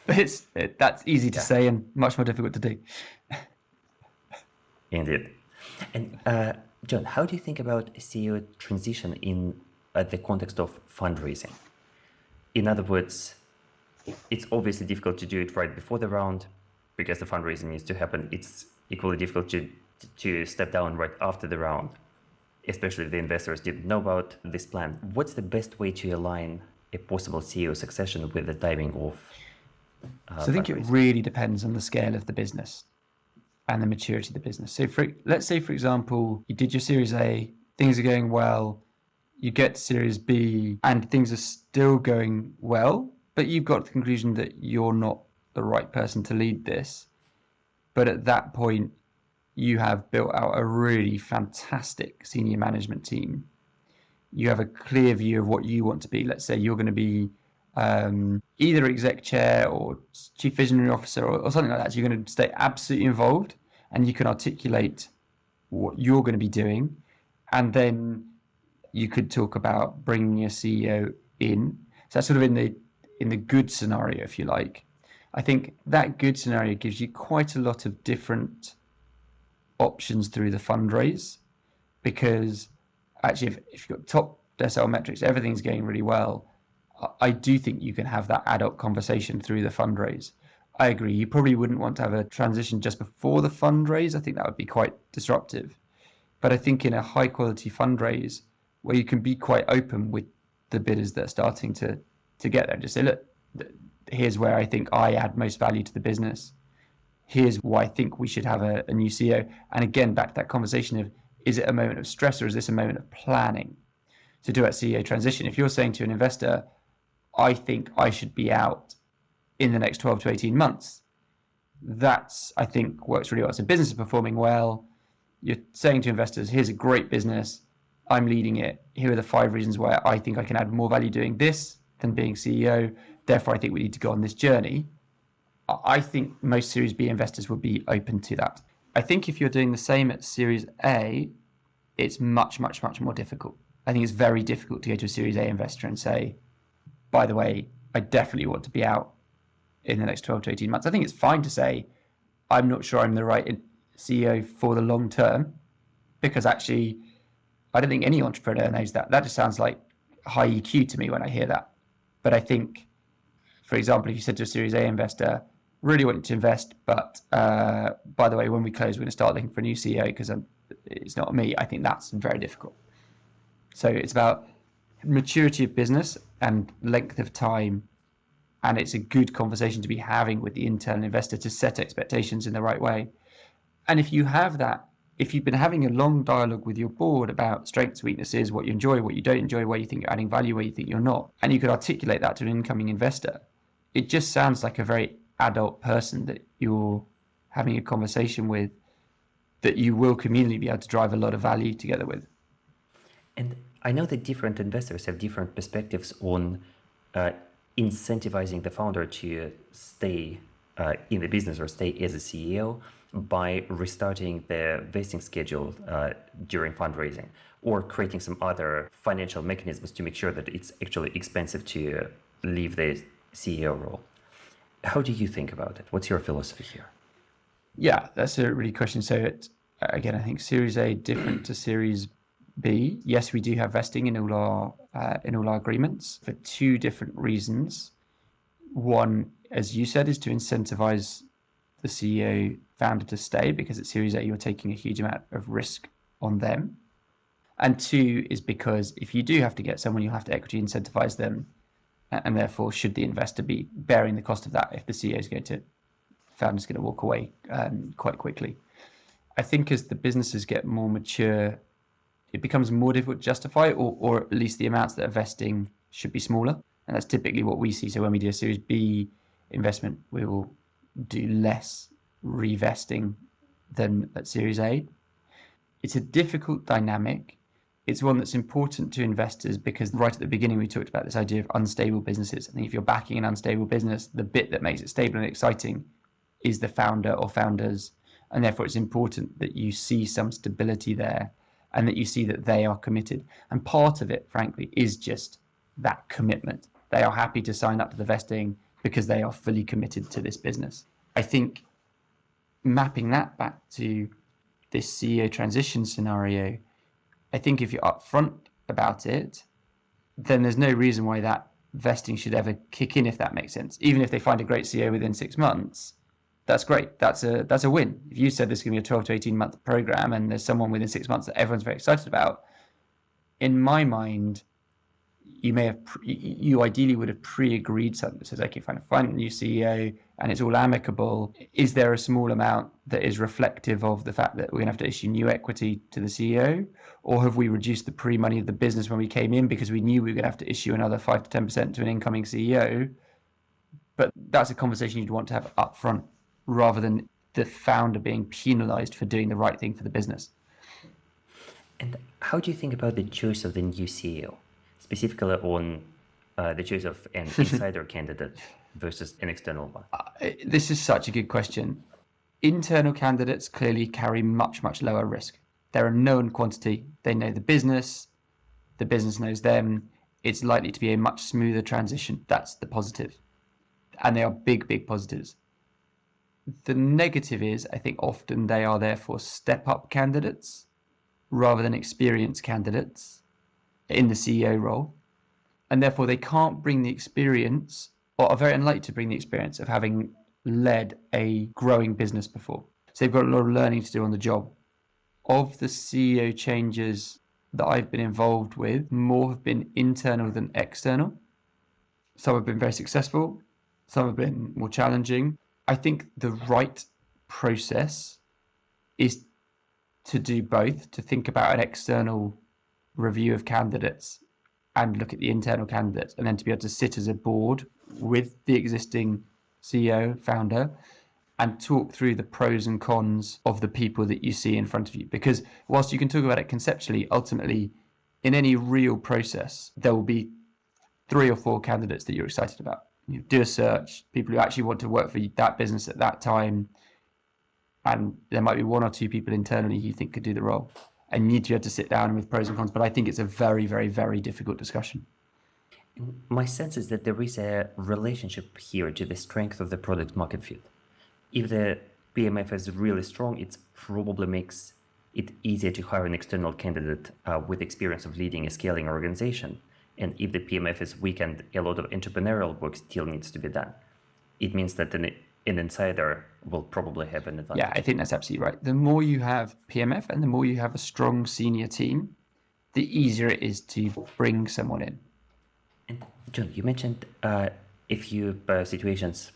But that's easy to say and much more difficult to do. Indeed. And John, how do you think about CEO transition in the context of fundraising? In other words, it's obviously difficult to do it right before the round because the fundraising needs to happen. It's equally difficult to step down right after the round, especially if the investors didn't know about this plan. What's the best way to align a possible CEO succession with the timing of So I think it really depends on the scale of the business and the maturity of the business. So let's say, for example, you did your Series A, things are going well, you get to Series B and things are still going well, but you've got the conclusion that you're not the right person to lead this. But at that point, you have built out a really fantastic senior management team. You have a clear view of what you want to be. Let's say you're going to be either exec chair or chief visionary officer or something like that. So you're going to stay absolutely involved and you can articulate what you're going to be doing. And then you could talk about bringing a CEO in. So that's sort of in the good scenario, if you like. I think that good scenario gives you quite a lot of different options through the fundraise, because actually if you've got top decile metrics, everything's going really well, I do think you can have that adult conversation through the fundraise. I agree, you probably wouldn't want to have a transition just before the fundraise. I think that would be quite disruptive. But I think in a high quality fundraise where you can be quite open with the bidders that are starting to get there, just say, look, here's where I think I add most value to the business. Here's why I think we should have a new CEO. And again, back to that conversation of, is it a moment of stress or is this a moment of planning to do that CEO transition? If you're saying to an investor, I think I should be out in the next 12 to 18 months, that's, I think, works really well. So business is performing well. You're saying to investors, here's a great business. I'm leading it. Here are the 5 reasons why I think I can add more value doing this than being CEO. Therefore, I think we need to go on this journey. I think most Series B investors would be open to that. I think if you're doing the same at Series A, it's much, much, much more difficult. I think it's very difficult to go to a Series A investor and say, by the way, I definitely want to be out in the next 12 to 18 months. I think it's fine to say, I'm not sure I'm the right CEO for the long term, because actually, I don't think any entrepreneur knows that. That just sounds like high EQ to me when I hear that. But I think, for example, if you said to a Series A investor, really want to invest, but by the way, when we close, we're going to start looking for a new CEO because it's not me. I think that's very difficult. So it's about maturity of business and length of time. And it's a good conversation to be having with the internal investor to set expectations in the right way. And if you have that, if you've been having a long dialogue with your board about strengths, weaknesses, what you enjoy, what you don't enjoy, where you think you're adding value, where you think you're not, and you could articulate that to an incoming investor, it just sounds like a very adult person that you're having a conversation with, that you will communally be able to drive a lot of value together with. And I know that different investors have different perspectives on incentivizing the founder to stay in the business or stay as a CEO by restarting the vesting schedule during fundraising, or creating some other financial mechanisms to make sure that it's actually expensive to leave the CEO role. How do you think about it? What's your philosophy here? Yeah, that's a really good question. So again, I think Series A different to Series B. Yes, we do have vesting in all our agreements for 2 different reasons. One, as you said, is to incentivize the CEO founder to stay, because at Series A you're taking a huge amount of risk on them. And 2 is because if you do have to get someone, you'll have to equity incentivize them, and therefore should the investor be bearing the cost of that if the CEO is founder's going to walk away quite quickly. I think as the businesses get more mature, it becomes more difficult to justify, or at least the amounts that are vesting should be smaller. And that's typically what we see. So when we do a Series B investment, we will do less revesting than at Series A. It's a difficult dynamic. It's one that's important to investors because right at the beginning, we talked about this idea of unstable businesses. I think if you're backing an unstable business, the bit that makes it stable and exciting is the founder or founders. And therefore, it's important that you see some stability there and that you see that they are committed. And part of it, frankly, is just that commitment. They are happy to sign up to the vesting because they are fully committed to this business. I think mapping that back to this CEO transition scenario, I think if you're upfront about it, then there's no reason why that vesting should ever kick in, if that makes sense. Even if they find a great CEO within 6 months, that's great. That's a win. If you said this is going to be a 12 to 18 month program and there's someone within 6 months that everyone's very excited about, in my mind, you ideally would have pre-agreed something that says, okay, fine, find a new CEO and it's all amicable. Is there a small amount that is reflective of the fact that we're going to have to issue new equity to the CEO? Or have we reduced the pre-money of the business when we came in because we knew we were going to have to issue another 5 to 10% to an incoming CEO? But that's a conversation you'd want to have up front rather than the founder being penalized for doing the right thing for the business. And how do you think about the choice of the new CEO? Specifically on the choice of an insider candidate versus an external one? This is such a good question. Internal candidates clearly carry much, much lower risk. They're a known quantity. They know the business knows them. It's likely to be a much smoother transition. That's the positive. And they are big, big positives. The negative is, I think often they are therefore step-up candidates rather than experienced candidates in the CEO role, and therefore they can't bring the experience, or are very unlikely to bring the experience of having led a growing business before. So they've got a lot of learning to do on the job. of the CEO changes that I've been involved with, more have been internal than external. Some have been very successful, some have been more challenging. I think the right process is to do both, to think about an external review of candidates and look at the internal candidates, and then to be able to sit as a board with the existing CEO, founder, and talk through the pros and cons of the people that you see in front of you. Because whilst you can talk about it conceptually, ultimately, in any real process, there will be 3 or 4 candidates that you're excited about. You do a search, people who actually want to work for that business at that time, and there might be 1 or 2 people internally you think could do the role. And you need to be able to sit down with pros and cons, but I think it's a very, very, very difficult discussion. My sense is that there is a relationship here to the strength of the product market fit. If the PMF is really strong, it probably makes it easier to hire an external candidate with experience of leading a scaling organization. And if the PMF is weak and a lot of entrepreneurial work still needs to be done, it means that an insider will probably have an advantage. Yeah, I think that's absolutely right. The more you have PMF and the more you have a strong senior team, the easier it is to bring someone in. And John, you mentioned a few situations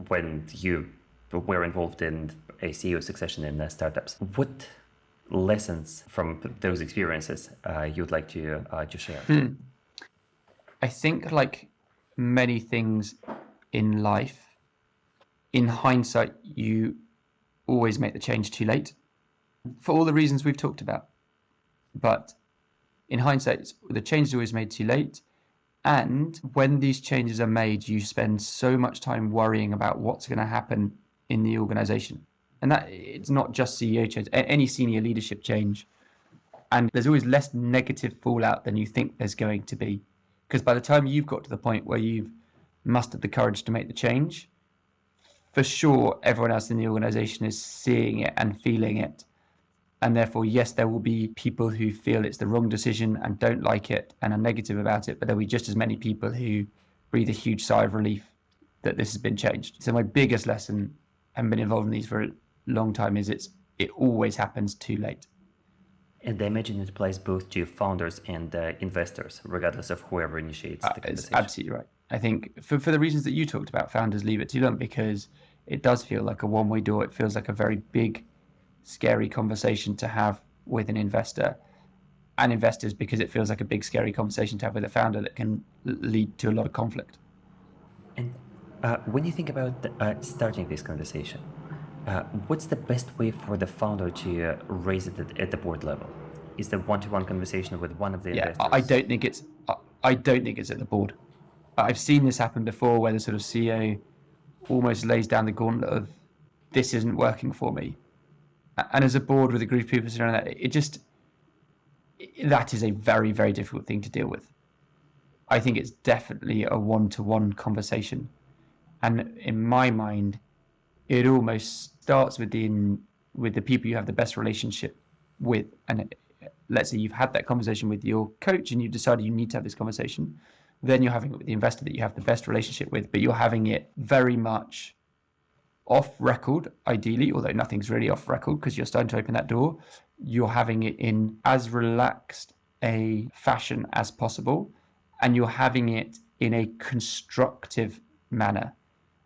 when you were involved in a CEO succession in startups. What lessons from those experiences you'd like to share? I think, like many things in life, in hindsight, you always make the change too late for all the reasons we've talked about. But in hindsight, the change is always made too late. And when these changes are made, you spend so much time worrying about what's going to happen in the organization. And that it's not just CEO change, any senior leadership change. And there's always less negative fallout than you think there's going to be. Because by the time you've got to the point where you've mustered the courage to make the change, for sure, everyone else in the organization is seeing it and feeling it. And therefore, yes, there will be people who feel it's the wrong decision and don't like it and are negative about it, but there'll be just as many people who breathe a huge sigh of relief that this has been changed. So my biggest lesson, having been involved in these for a long time, is it always happens too late. And I imagine it applies both to founders and investors, regardless of whoever initiates the conversation. It's absolutely right. I think for the reasons that you talked about, founders leave it too long because it does feel like a one-way door. It feels like a very big, scary conversation to have with an investor, and investors because it feels like a big, scary conversation to have with a founder that can lead to a lot of conflict. And when you think about starting this conversation, what's the best way for the founder to raise it at the board level? Is there one-to-one conversation with one of the investors? I don't think it's at the board. I've seen this happen before, where the sort of CEO almost lays down the gauntlet of this isn't working for me, and as a board with a group of people sitting around that, that is a very, very difficult thing to deal with. I think it's definitely a one-to-one conversation, and in my mind, it almost starts with the people you have the best relationship with. And let's say you've had that conversation with your coach and you decided you need to have this conversation. Then you're having it with the investor that you have the best relationship with, but you're having it very much off record, ideally, although nothing's really off record because you're starting to open that door. You're having it in as relaxed a fashion as possible, and you're having it in a constructive manner.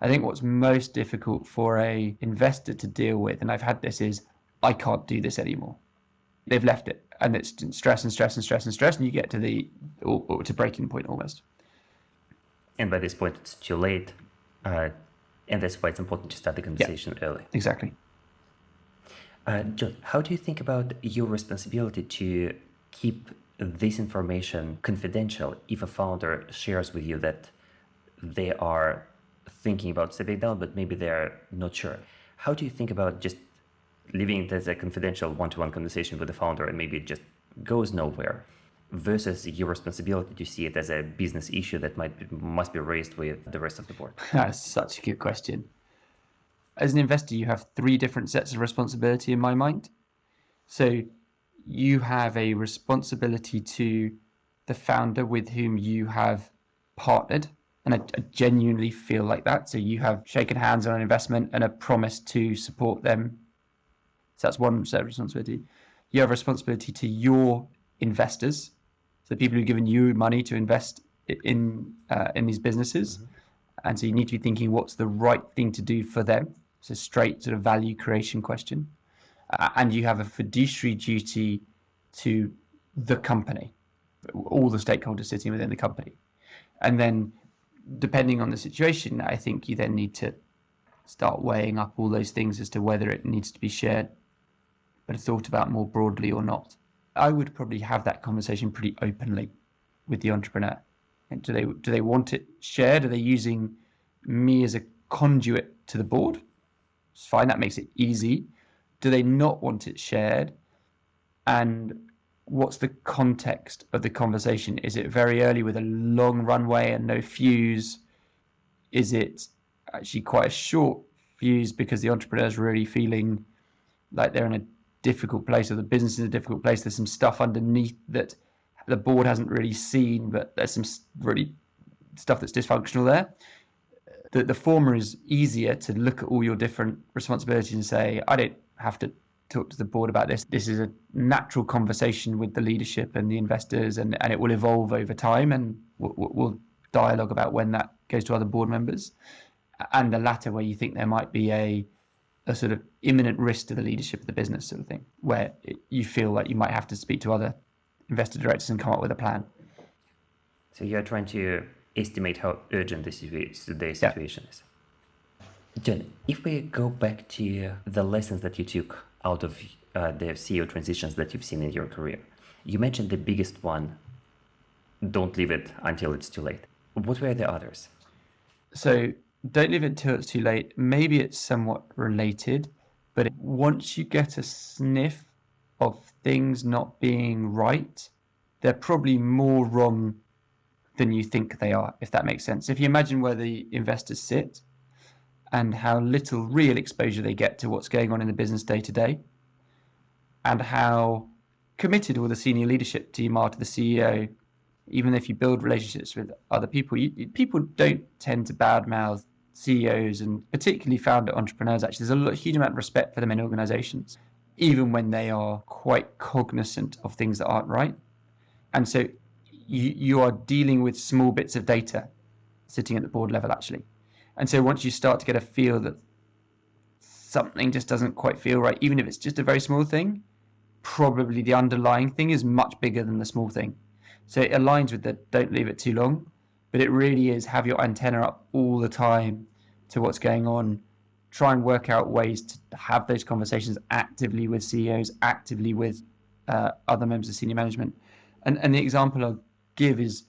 I think what's most difficult for a investor to deal with, and I've had this, is I can't do this anymore. They've left it, and it's stress and stress and stress and stress, and you get to to breaking point almost. And by this point, it's too late, and that's why it's important to start the conversation early. Exactly. John, how do you think about your responsibility to keep this information confidential if a founder shares with you that they are thinking about stepping down, but maybe they're not sure? How do you think about just leaving it as a confidential one-to-one conversation with the founder and maybe it just goes nowhere, versus your responsibility to see it as a business issue that must be raised with the rest of the board? That's such a good question. As an investor, you have 3 different sets of responsibility in my mind. So you have a responsibility to the founder with whom you have partnered, and I genuinely feel like that. So you have shaken hands on an investment and a promise to support them. So that's one set of responsibility. you have a responsibility to your investors, so people who've given you money to invest in these businesses. And so you need to be thinking what's the right thing to do for them. It's a straight sort of value creation question. And you have a fiduciary duty to the company, all the stakeholders sitting within the company. And then depending on the situation, I think you then need to start weighing up all those things as to whether it needs to be shared, but thought about more broadly or not. I would probably have that conversation pretty openly with the entrepreneur. And do they want it shared? Are they using me as a conduit to the board? It's fine, that makes it easy. Do they not want it shared? And what's the context of the conversation? Is it very early with a long runway and no fuse? Is it actually quite a short fuse because the entrepreneur is really feeling like they're in a difficult place, or the business is in a difficult place? There's some stuff underneath that the board hasn't really seen, but there's some really stuff that's dysfunctional there. The former is easier to look at all your different responsibilities and say, I don't have to talk to the board about this. This is a natural conversation with the leadership and the investors, and it will evolve over time, and we'll dialogue about when that goes to other board members. And the latter, where you think there might be a sort of imminent risk to the leadership of the business sort of thing, where you feel like you might have to speak to other investor directors and come up with a plan. So you're trying to estimate how urgent today's situation is. John, if we go back to the lessons that you took out of the CEO transitions that you've seen in your career, you mentioned the biggest one, don't leave it until it's too late. What were the others? So don't leave it until it's too late. Maybe it's somewhat related, but once you get a sniff of things not being right, they're probably more wrong than you think they are, if that makes sense. If you imagine where the investors sit and how little real exposure they get to what's going on in the business day to day, and how committed all the senior leadership team are to the CEO, even if you build relationships with other people, people don't tend to badmouth CEOs, and particularly founder entrepreneurs. Actually, there's a huge amount of respect for them in organizations, even when they are quite cognizant of things that aren't right. And so you are dealing with small bits of data sitting at the board level, actually. And so once you start to get a feel that something just doesn't quite feel right, even if it's just a very small thing, probably the underlying thing is much bigger than the small thing. So it aligns with the don't leave it too long, but it really is have your antenna up all the time to what's going on. Try and work out ways to have those conversations actively with CEOs, actively with other members of senior management. And the example I'll give is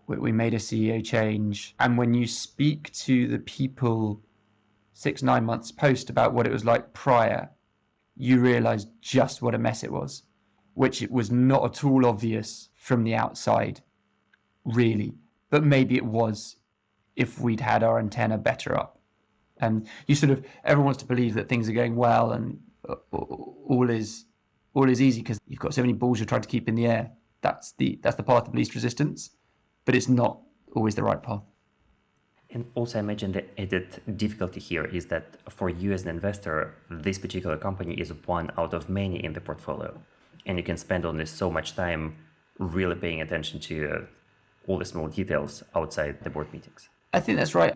we made a CEO change, and when you speak to the people 6-9 months post about what it was like prior, you realize just what a mess it was, which it was not at all obvious from the outside, really. But maybe it was if we'd had our antenna better up. And you sort of, everyone wants to believe that things are going well and all is easy because you've got so many balls you're trying to keep in the air. That's the path of least resistance, but it's not always the right path. And also I imagine the added difficulty here is that for you as an investor, this particular company is one out of many in the portfolio. And you can spend only so much time really paying attention to all the small details outside the board meetings. I think that's right.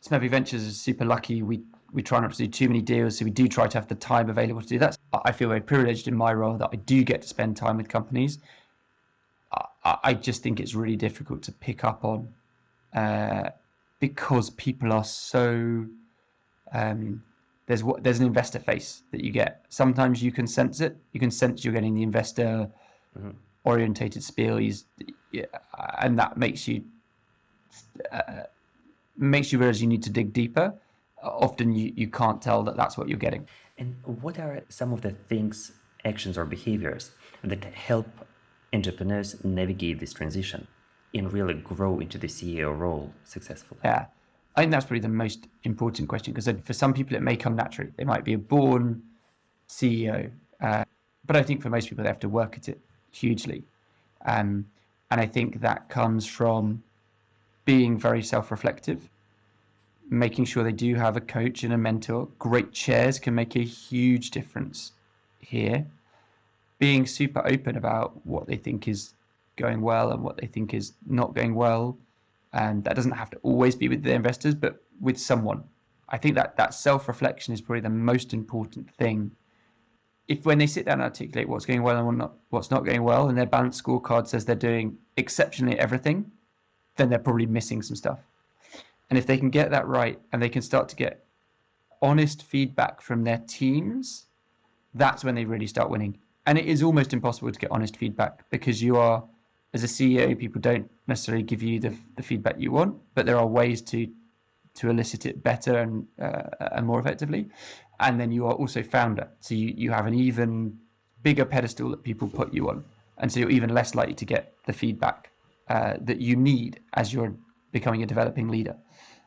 Smedvig Ventures is super lucky. We try not to do too many deals, so we do try to have the time available to do that. I feel very privileged in my role that I do get to spend time with companies. I just think it's really difficult to pick up on because people are so... there's an investor face that you get. Sometimes you can sense it. You can sense you're getting the investor orientated spiel, and that makes you realize you need to dig deeper. Often you can't tell that that's what you're getting. And what are some of the things, actions or behaviors that help entrepreneurs navigate this transition and really grow into the CEO role successfully? Yeah, I think that's probably the most important question, because for some people it may come naturally. They might be a born CEO, but I think for most people they have to work at it hugely. And I think that comes from being very self-reflective, making sure they do have a coach and a mentor. Great chairs can make a huge difference here. being super open about what they think is going well and what they think is not going well. And that doesn't have to always be with their investors, but with someone. I think that self-reflection is probably the most important thing. If when they sit down and articulate what's going well and what's not going well, and their balanced scorecard says they're doing exceptionally everything, then they're probably missing some stuff. And if they can get that right and they can start to get honest feedback from their teams, that's when they really start winning. And it is almost impossible to get honest feedback because you are, as a CEO, people don't necessarily give you the feedback you want, but there are ways to elicit it better and more effectively. And then you are also founder. So you have an even bigger pedestal that people put you on. And so you're even less likely to get the feedback that you need as you're becoming a developing leader.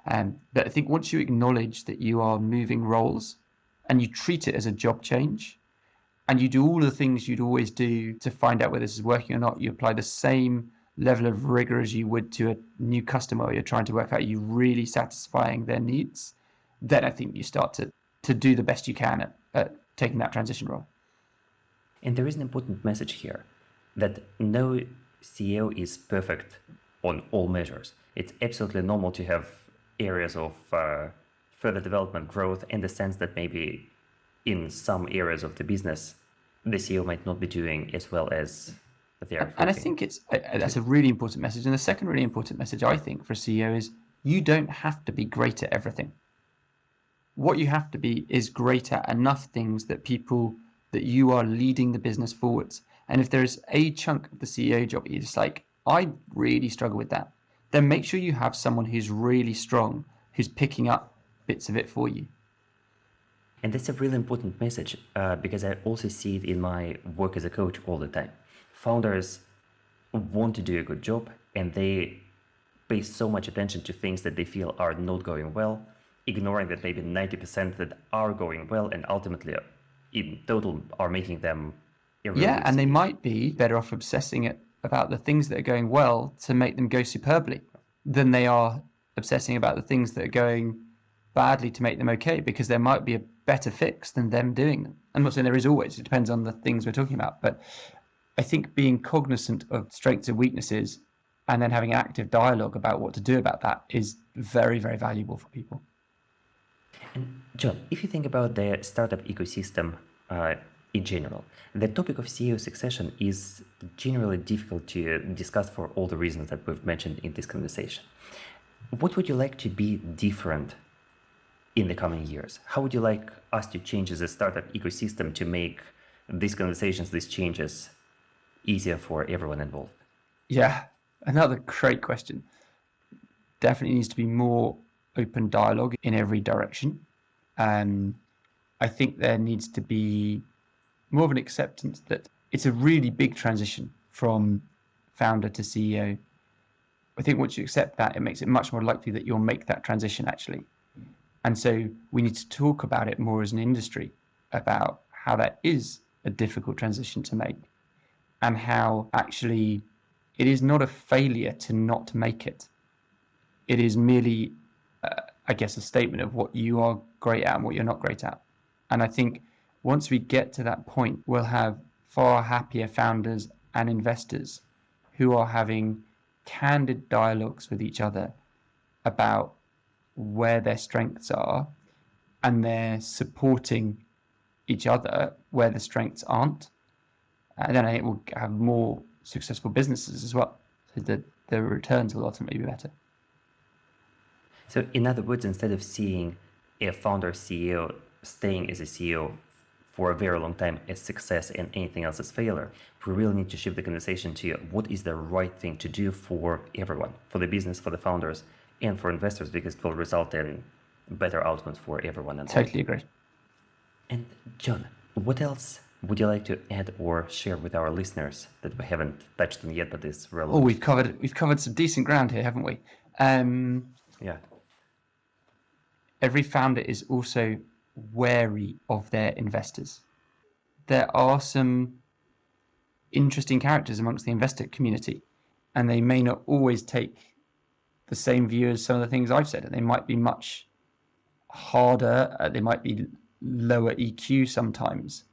But I think once you acknowledge that you are moving roles and you treat it as a job change, and you do all the things you'd always do to find out whether this is working or not, you apply the same level of rigor as you would to a new customer, or you're trying to work out you really satisfying their needs, then I think you start to do the best you can at taking that transition role. And there is an important message here that no CEO is perfect on all measures. It's absolutely normal to have areas of further development, growth, in the sense that maybe in some areas of the business, the CEO might not be doing as well as they are. And I think that's a really important message. And the second really important message, I think, for a CEO is you don't have to be great at everything. What you have to be is great at enough things that you are leading the business forwards. And if there's a chunk of the CEO job, it's like, I really struggle with that, then make sure you have someone who's really strong, who's picking up bits of it for you. And that's a really important message because I also see it in my work as a coach all the time. Founders want to do a good job and they pay so much attention to things that they feel are not going well, ignoring that maybe 90% that are going well and ultimately in total are making them irrelevant. Yeah, and they might be better off obsessing about the things that are going well to make them go superbly than they are obsessing about the things that are going badly to make them okay, because there might be a better fix than them doing them. I'm not saying there is always, it depends on the things we're talking about, but I think being cognizant of strengths and weaknesses and then having an active dialogue about what to do about that is very, very valuable for people. And John, if you think about the startup ecosystem in general, the topic of CEO succession is generally difficult to discuss for all the reasons that we've mentioned in this conversation. What would you like to be different in the coming years? How would you like us to change as a startup ecosystem to make these conversations, these changes easier for everyone involved? Yeah, another great question. Definitely needs to be more open dialogue in every direction. I think there needs to be more of an acceptance that it's a really big transition from founder to CEO. I think once you accept that, it makes it much more likely that you'll make that transition actually. And so we need to talk about it more as an industry, about how that is a difficult transition to make and how actually it is not a failure to not make it. It is merely, I guess, a statement of what you are great at and what you're not great at. And I think once we get to that point, we'll have far happier founders and investors who are having candid dialogues with each other about where their strengths are, and they're supporting each other where the strengths aren't. And then I think we'll have more successful businesses as well, so that the returns will ultimately be better. So in other words, instead of seeing a founder CEO staying as a CEO for a very long time as success and anything else as failure, we really need to shift the conversation to what is the right thing to do for everyone, for the business, for the founders, and for investors, because it will result in better outcomes for everyone. Totally agree. And John, what else would you like to add or share with our listeners that we haven't touched on yet, but is relevant? Oh, we've covered some decent ground here, haven't we? Yeah. Every founder is also wary of their investors. There are some interesting characters amongst the investor community, and they may not always take the same view as some of the things I've said. They might be much harder, they might be lower EQ sometimes.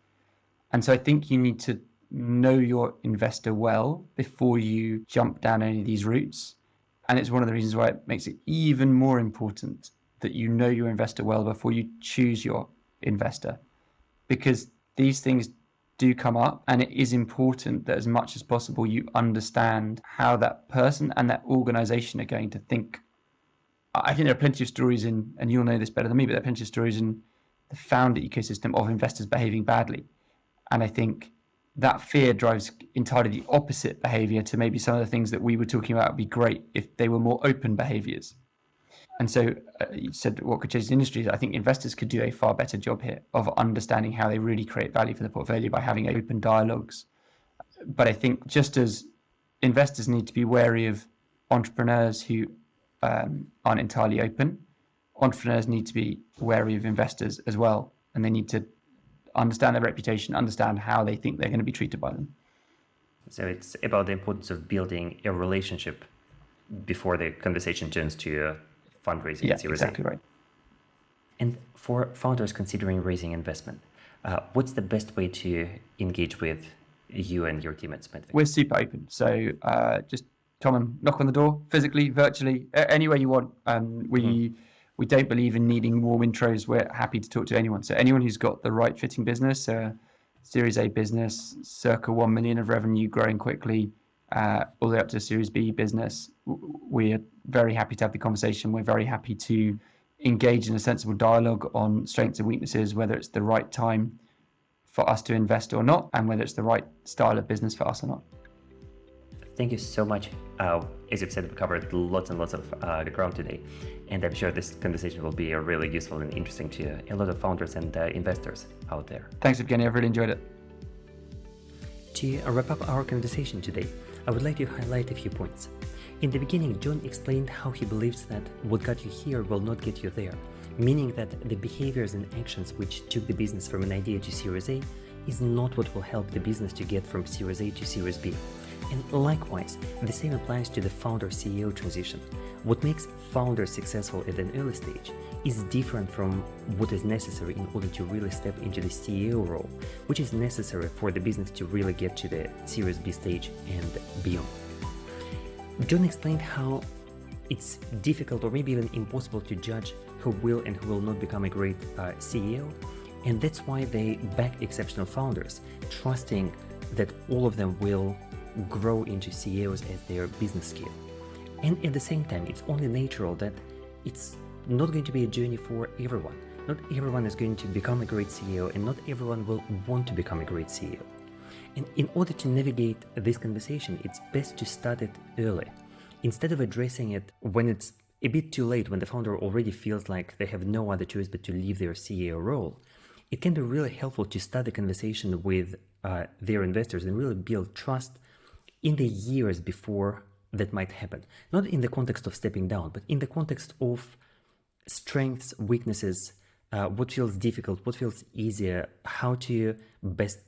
And so I think you need to know your investor well before you jump down any of these routes. And it's one of the reasons why it makes it even more important that you know your investor well before you choose your investor, because these things do come up, and it is important that as much as possible you understand how that person and that organization are going to think. I think there are plenty of stories in, and you'll know this better than me, but there are plenty of stories in the founder ecosystem of investors behaving badly. And I think that fear drives entirely the opposite behavior to maybe some of the things that we were talking about would be great if they were more open behaviors. And so you said what could change the industry. I think investors could do a far better job here of understanding how they really create value for the portfolio by having open dialogues. But I think just as investors need to be wary of entrepreneurs who aren't entirely open, entrepreneurs need to be wary of investors as well. And they need to understand their reputation, understand how they think they're going to be treated by them. So it's about the importance of building a relationship before the conversation turns to fundraising. Yeah, exactly right. And for founders considering raising investment, what's the best way to engage with you and your team at Smedvig? We're super open. So just come and knock on the door, physically, virtually, anywhere you want. We don't believe in needing warm intros. We're happy to talk to anyone. So anyone who's got the right fitting business, Series A business, circa 1 million of revenue, growing quickly, all the way up to a Series B business, we're very happy to have the conversation. We're very happy to engage in a sensible dialogue on strengths and weaknesses, whether it's the right time for us to invest or not, and whether it's the right style of business for us or not. Thank you so much. As you've said, we covered lots and lots of the ground today, and I'm sure this conversation will be really useful and interesting to a lot of founders and investors out there. Thanks, Evgeny. I've really enjoyed it. To wrap up our conversation today, I would like to highlight a few points. In the beginning, John explained how he believes that what got you here will not get you there, meaning that the behaviors and actions which took the business from an idea to Series A is not what will help the business to get from Series A to Series B. And likewise, the same applies to the founder-CEO transition. What makes founders successful at an early stage is different from what is necessary in order to really step into the CEO role, which is necessary for the business to really get to the Series B stage and beyond. John explained how it's difficult or maybe even impossible to judge who will and who will not become a great CEO, and that's why they back exceptional founders, trusting that all of them will grow into CEOs as their business scale. And at the same time, it's only natural that it's not going to be a journey for everyone. Not everyone is going to become a great CEO, and not everyone will want to become a great CEO. And in order to navigate this conversation, it's best to start it early. Instead of addressing it when it's a bit too late, when the founder already feels like they have no other choice but to leave their CEO role, it can be really helpful to start the conversation with their investors and really build trust in the years before that might happen. Not in the context of stepping down, but in the context of strengths, weaknesses, what feels difficult, what feels easier, how to best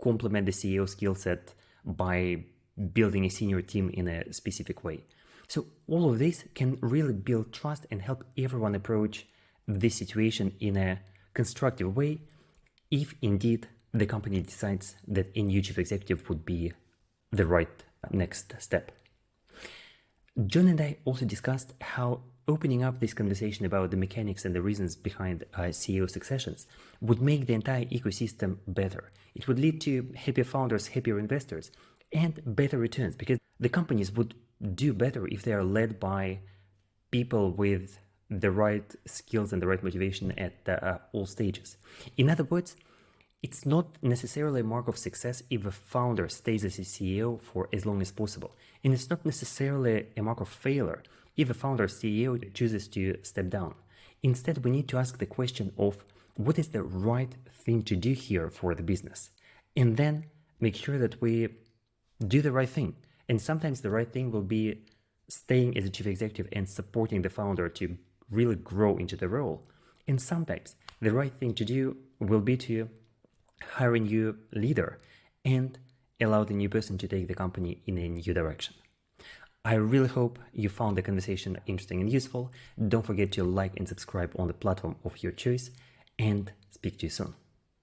complement the CEO skill set by building a senior team in a specific way. So all of this can really build trust and help everyone approach this situation in a constructive way, if indeed the company decides that a new chief executive would be the right next step. John and I also discussed how opening up this conversation about the mechanics and the reasons behind CEO successions would make the entire ecosystem better. It would lead to happier founders, happier investors, and better returns, because the companies would do better if they are led by people with the right skills and the right motivation at all stages. In other words, it's not necessarily a mark of success if a founder stays as a CEO for as long as possible. And it's not necessarily a mark of failure if a founder CEO chooses to step down. Instead, we need to ask the question of what is the right thing to do here for the business? And then make sure that we do the right thing. And sometimes the right thing will be staying as a chief executive and supporting the founder to really grow into the role. And sometimes the right thing to do will be to hire a new leader and allow the new person to take the company in a new direction. I really hope you found the conversation interesting and useful. Don't forget to like and subscribe on the platform of your choice, and speak to you soon.